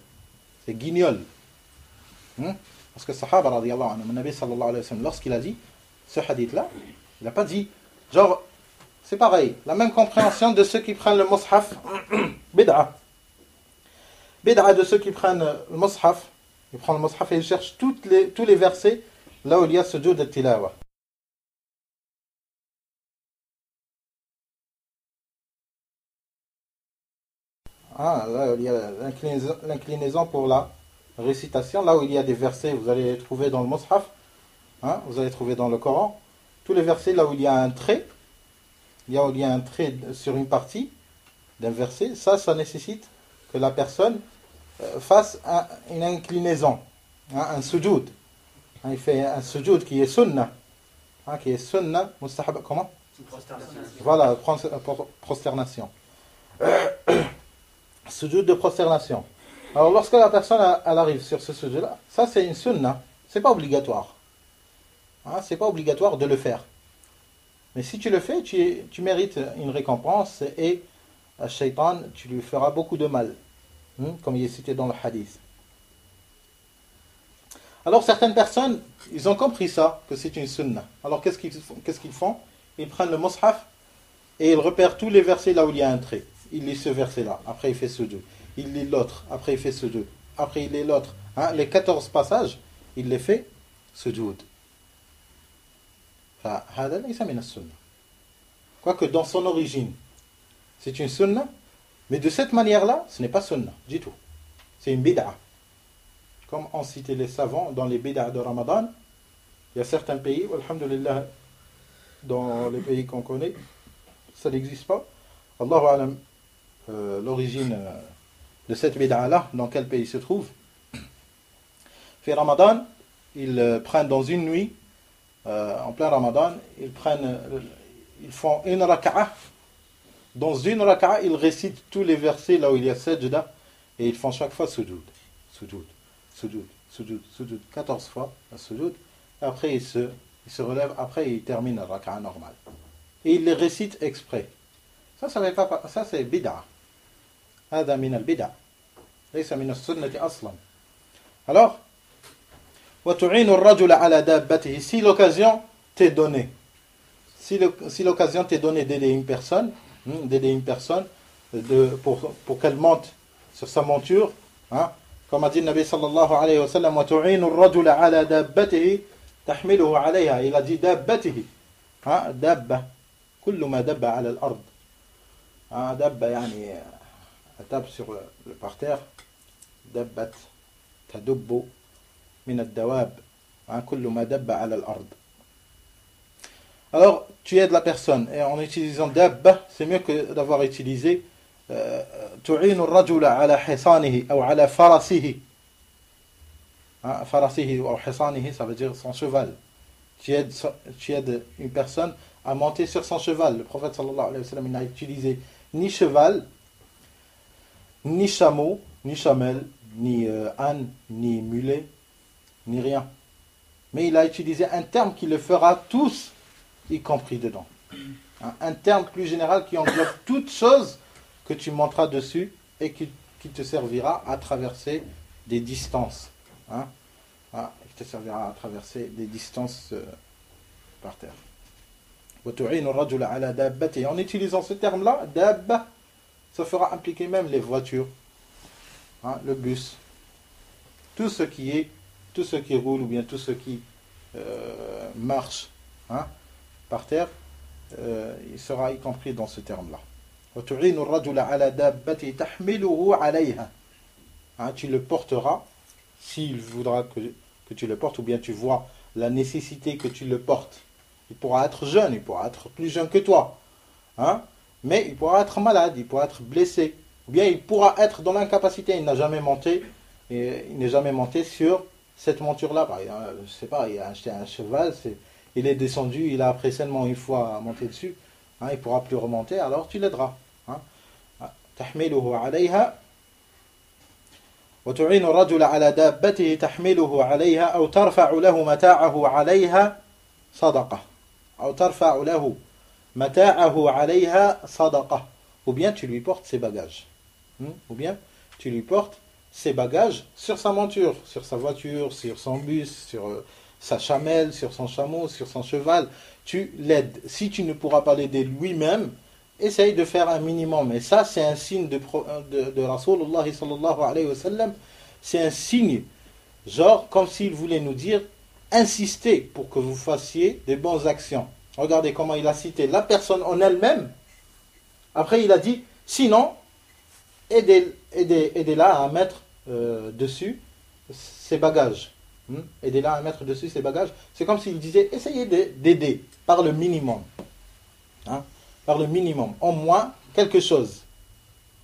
C'est guignol. Parce que Sahaba radiyallahu anhu, le Nabi sallallahu alayhi wa sallam, lorsqu'il a dit ce hadith-là, il n'a pas dit, genre, c'est pareil, la même compréhension de ceux qui prennent le mushaf, bid'a. Bid'a de ceux qui prennent le mushaf, ils prennent le mushaf et ils cherchent tous les versets là où il y a sujoud al-tilawa. Là où il y a l'inclinaison pour la récitation, là où il y a des versets, vous allez les trouver dans le mushaf, vous allez trouver dans le Coran, tous les versets là où il y a un trait, là où il y a un trait sur une partie d'un verset, ça nécessite que la personne fasse une inclinaison, un sujoud. Il fait un sujoud qui est sunnah, mustahab, comment? Voilà, prosternation. Sujoud de prosternation. Alors lorsque la personne elle arrive sur ce sujoud-là, ça c'est une sunnah, c'est pas obligatoire. C'est pas obligatoire de le faire. Mais si tu le fais, tu mérites une récompense et Shaitan, tu lui feras beaucoup de mal. Comme il est cité dans le hadith. Alors certaines personnes, ils ont compris ça, que c'est une sunnah. Alors qu'est-ce qu'ils font? Ils prennent le mushaf et ils repèrent tous les versets là où il y a un trait. Il lit ce verset-là, après il fait sujoud. Il lit l'autre, après il fait sujoud. Après il lit l'autre. Les 14 passages, il les fait sujoud. Quoique dans son origine, c'est une sunnah, mais de cette manière-là, ce n'est pas sunnah du tout. C'est une bid'a. Comme ont cité les savants dans les bid'a de Ramadan, il y a certains pays, alhamdulillah, dans les pays qu'on connaît, ça n'existe pas. Allahu alam, l'origine de cette bid'a-là, dans quel pays se trouve. Fait Ramadan, ils prennent dans une nuit, en plein Ramadan, ils font une raka'a. Dans une raka'a, ils récitent tous les versets là où il y a sajda et ils font chaque fois sujoud. Sujud, sujud, sujud, 14 fois, le sujud. Après, il se relève, après, il termine le raka'a normal. Et il les récite exprès. Ça c'est bid'a. هذا من البدع. ليس من السنة أصلا. Alors, وتعين الرجل على دابته. Si l'occasion t'est donnée, si l'occasion t'est donnée d'aider une personne, pour qu'elle monte sur sa monture, hein, comme a dit le Nabi sallallahu alayhi wa sallam, وتعين الرجل على دابته تحمله عليها. Il a dit دابته, hein, دابة, كل ما دب على الأرض. دابة يعني tape sur le parterre. دبت تدب من الدواب, كل ما دب على الأرض. Alors, tu aides la personne, et en utilisant dabba, c'est mieux que d'avoir utilisé تعين الرجل على حصانه أو على فرسه. فرسه أو حصانه, ça veut dire son cheval. Tu aides une personne à monter sur son cheval. Le prophète sallallahu alayhi wa sallam, il n'a utilisé ni cheval, ni chameau, ni chamelle, ni âne, ni mulet, ni rien. Mais il a utilisé un terme qui le fera tous, y compris dedans. Un terme plus général qui englobe toutes choses que tu monteras dessus et qui te servira à traverser des distances. Qui te servira à traverser des distances par terre. En utilisant ce terme-là, dabba, ça fera impliquer même les voitures, le bus, tout ce qui roule ou bien tout ce qui marche par terre, il sera y compris dans ce terme-là. Tu le porteras s'il voudra que tu le portes, ou bien tu vois la nécessité que tu le portes. Il pourra être jeune, il pourra être plus jeune que toi, mais il pourra être malade, il pourra être blessé, ou bien il pourra être dans l'incapacité, il n'est jamais monté sur cette monture-là. Par exemple, je sais pas, il a acheté un cheval, il est descendu, il a après seulement une fois monté dessus, il ne pourra plus remonter, alors tu l'aideras. تحمله عليها وتعين الرجل على دابته تحمله عليها أو ترفع له متاعه عليها صدقة أو ترفع له متاعه عليها صدقة. Ou bien tu lui portes ses bagages. Ou bien tu lui portes ses bagages sur sa monture, sur sa voiture, sur son bus, sur sa chamelle, sur son chameau, sur son cheval. Tu l'aides. Si tu ne pourras pas l'aider lui-même, essaye de faire un minimum. Et ça, c'est un signe de Rasulullah sallallahu alayhi wa sallam. C'est un signe, genre comme s'il voulait nous dire, insistez pour que vous fassiez des bonnes actions. Regardez comment il a cité la personne en elle-même. Après, il a dit, sinon, aidez-la à mettre dessus ses bagages. Aidez-la à mettre dessus ses bagages. C'est comme s'il disait, essayez d'aider par le minimum. Par le minimum. Au moins quelque chose.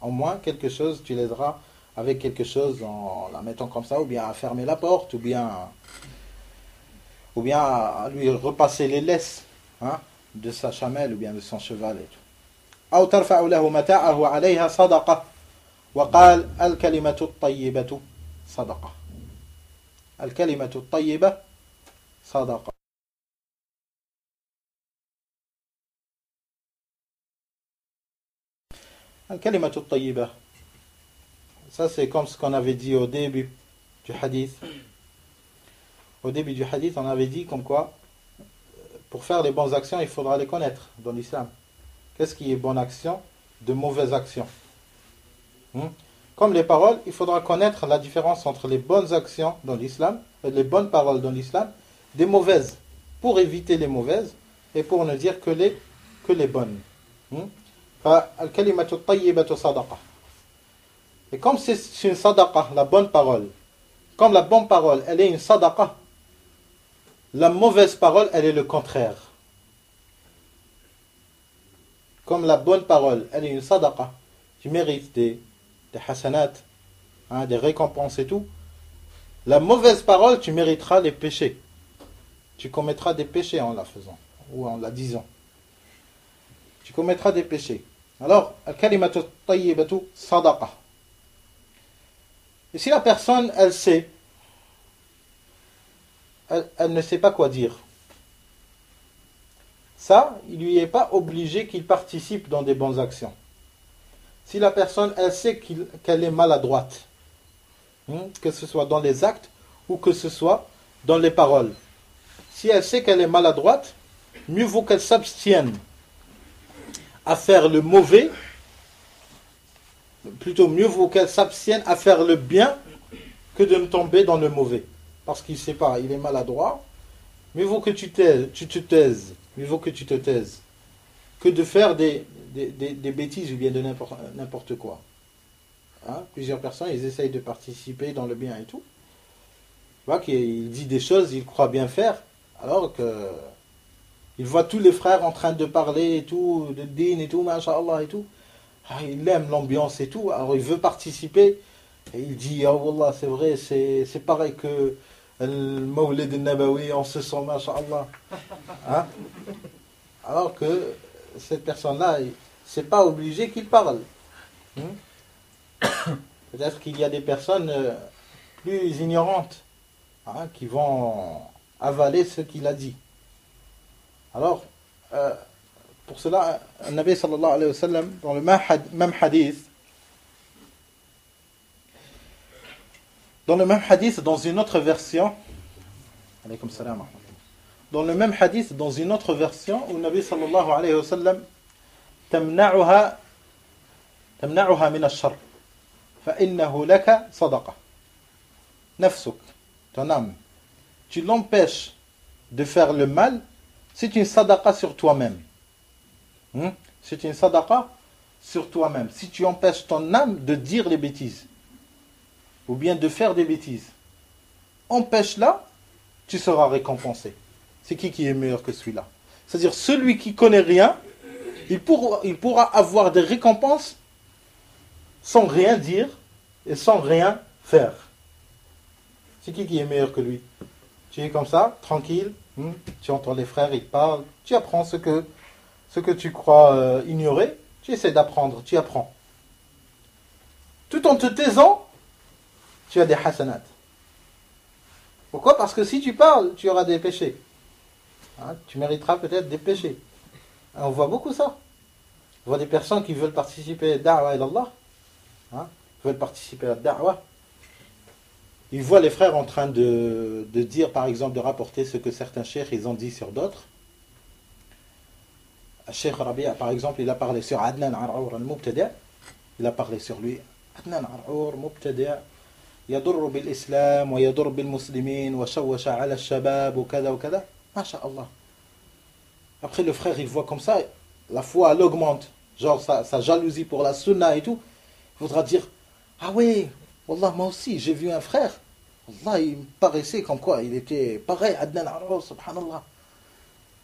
Au moins quelque chose, tu l'aideras avec quelque chose en la mettant comme ça, ou bien à fermer la porte, ou bien à lui repasser les laisses de sa chamelle ou bien de son cheval et tout. أو ترفع له متاعه عليها صدقة وقال الكلمة الطيبة صدقة. الكلمة الطيبة صدقة. الكلمة الطيبة, ça c'est comme ce qu'on avait dit au début du hadith. Au début du hadith, on avait dit comme quoi, pour faire les bonnes actions, il faudra les connaître dans l'islam. Qu'est-ce qui est bonne action de mauvaise action? Comme les paroles, il faudra connaître la différence entre les bonnes actions dans l'islam, les bonnes paroles dans l'islam, des mauvaises, pour éviter les mauvaises et pour ne dire que les bonnes. Al-kalimatu tayyibatu sadaqa. Et comme c'est une sadaqa, la bonne parole, comme la bonne parole, elle est une sadaqa, la mauvaise parole, elle est le contraire. Comme la bonne parole, elle est une sadaqa, tu mérites des hasanat, des récompenses et tout. La mauvaise parole, tu mériteras les péchés. Tu commettras des péchés en la faisant, ou en la disant. Tu commettras des péchés. Alors, al-kalimatu tayyibatu sadaqa. Et si la personne, elle sait elle ne sait pas quoi dire. Ça, il lui est pas obligé qu'il participe dans des bonnes actions. Si la personne, elle sait qu'elle est maladroite, que ce soit dans les actes ou que ce soit dans les paroles. Si elle sait qu'elle est maladroite, mieux vaut qu'elle s'abstienne à faire le mauvais, plutôt mieux vaut qu'elle s'abstienne à faire le bien que de ne tomber dans le mauvais. Parce qu'il ne sait pas, il est maladroit. Mieux vaut que tu te taises, mieux vaut que tu te taises, que de faire des bêtises ou bien de n'importe quoi. Hein? Plusieurs personnes, ils essayent de participer dans le bien et tout. Voilà qu'il dit des choses, il croit bien faire, alors que il voit tous les frères en train de parler et tout, de din et tout, masha'Allah et tout. Ah, il aime l'ambiance et tout, alors il veut participer. Et il dit, oh wallah, c'est vrai, c'est pareil que le Mawlid al-Nabawi, on se sent, masha'Allah. Hein? Alors que cette personne-là, c'est pas obligé qu'il parle. Peut-être qu'il y a des personnes plus ignorantes qui vont avaler ce qu'il a dit. Alors, pour cela, le Nabi sallallahu alayhi wa sallam, dans le même hadith, dans une autre version, alaykum salam, dans le même hadith, dans une autre version, où le Nabi sallallahu alayhi wa sallam, تمنعها من الشر فإنه لك صدقة نفسك, ton âme, tu l'empêches de faire le mal, c'est une sadaqa sur toi-même. C'est une sadaqa sur toi-même. Si tu empêches ton âme de dire les bêtises, ou bien de faire des bêtises, empêche-la, tu seras récompensé. C'est qui est meilleur que celui-là? C'est-à-dire celui qui connaît rien, il pourra avoir des récompenses sans rien dire et sans rien faire. C'est qui est meilleur que lui? Tu es comme ça, tranquille, tu entends les frères, ils parlent, tu apprends ce que tu crois ignorer, tu essaies d'apprendre, tu apprends. Tout en te taisant, tu as des hasanat. Pourquoi? Parce que si tu parles, tu auras des péchés. Tu mériteras peut-être des péchés. On voit beaucoup ça. On voit des personnes qui veulent participer à da'wa ilallah, veulent participer à la da'wa. Ils voient les frères en train de dire, par exemple, de rapporter ce que certains cheikhs ils ont dit sur d'autres. Cheikh Rabi'a, par exemple, il a parlé sur Adnan Ar'our al-Mubtadi'. Il a parlé sur lui. Adnan Ar'our, Mubtadi', يضر بالإسلام ويضر بالمسلمين وشوش على الشباب وكذا وكذا. MashaAllah. Après, le frère, il voit comme ça, la foi, elle augmente. Genre, sa jalousie pour la sunna et tout. Il voudra dire, ah oui, Wallah, moi aussi, j'ai vu un frère. Wallah, il me paraissait comme quoi, il était pareil, Adnan Ar'our, subhanallah.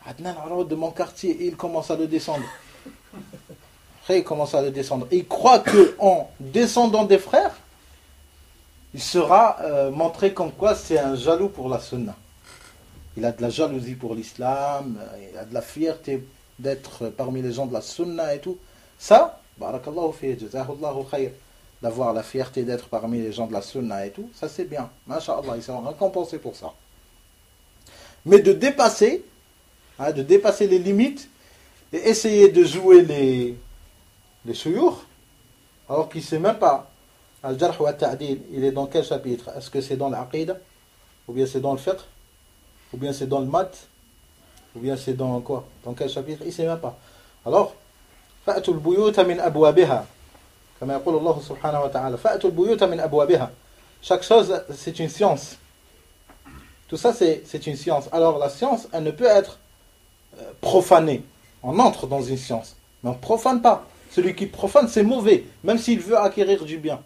Adnan Ar'our de mon quartier, et il commence à le descendre. Après, il commence à le descendre. Et il croit qu'en descendant des frères, il sera montré comme quoi c'est un jaloux pour la sunna. Il a de la jalousie pour l'islam, il a de la fierté d'être parmi les gens de la sunna et tout. Ça, barakallahu fi, jazahullahu khayr, d'avoir la fierté d'être parmi les gens de la sunna et tout, ça c'est bien. Masha'Allah, ils sont récompensés pour ça. Mais de dépasser les limites et essayer de jouer les shuyukh, alors qu'il ne sait même pas. Al-Jarh wa Ta'dil, il est dans quel chapitre? Est-ce que c'est dans l'Aqida? Ou bien c'est dans le fiqh? Ou bien c'est dans le maths? Ou bien c'est dans quoi? Dans quel chapitre? Il ne sait même pas. Alors, فَأْتُوا الْبُيُوتَ مِنْ أَبْوَابِهَا كما يقول الله سبحانه وتعالى فأتوا البيوت من أبوابها. Chaque chose, c'est une science. Tout ça, c'est une science. Alors, la science, elle ne peut être profanée. On entre dans une science, mais on ne profane pas. Celui qui profane, c'est mauvais, même s'il veut acquérir du bien.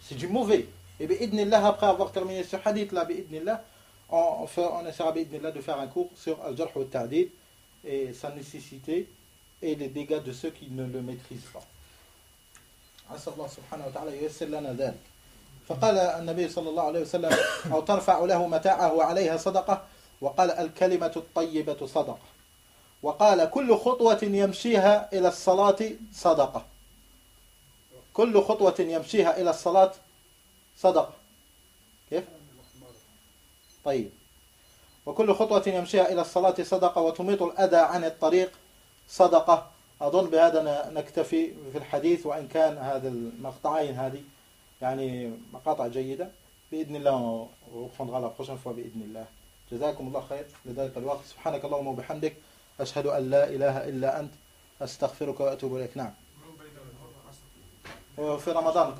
C'est du mauvais. Et bi'idnillah, après avoir terminé ce hadith-là, bi'idnillah, on essaiera bi'idnillah de faire un cours sur Al-Jarh wa Ta'dil et sa nécessité et les dégâts de ceux qui ne le maîtrisent pas. عسى الله سبحانه وتعالى ييسر لنا ذلك. فقال النبي صلى الله عليه وسلم أو ترفع له متاعه وعليها صدقة وقال الكلمة الطيبة صدقة وقال كل خطوة يمشيها إلى الصلاة صدقة كل خطوة يمشيها إلى الصلاة صدقة. كيف؟ طيب وكل خطوة يمشيها إلى الصلاة صدقة وتميط الأذى عن الطريق صدقة. أظن بهذا نكتفي في الحديث، وإن كان هذا المقطعين هذه يعني مقاطع جيدة. بإذن الله ونرفع على prochaine fois بإذن الله. جزاكم الله خير لذلك الوقت. سبحانك اللهم وبحمدك أشهد أن لا إله إلا أنت أستغفرك وأتوب إليك. نعم. في رمضان.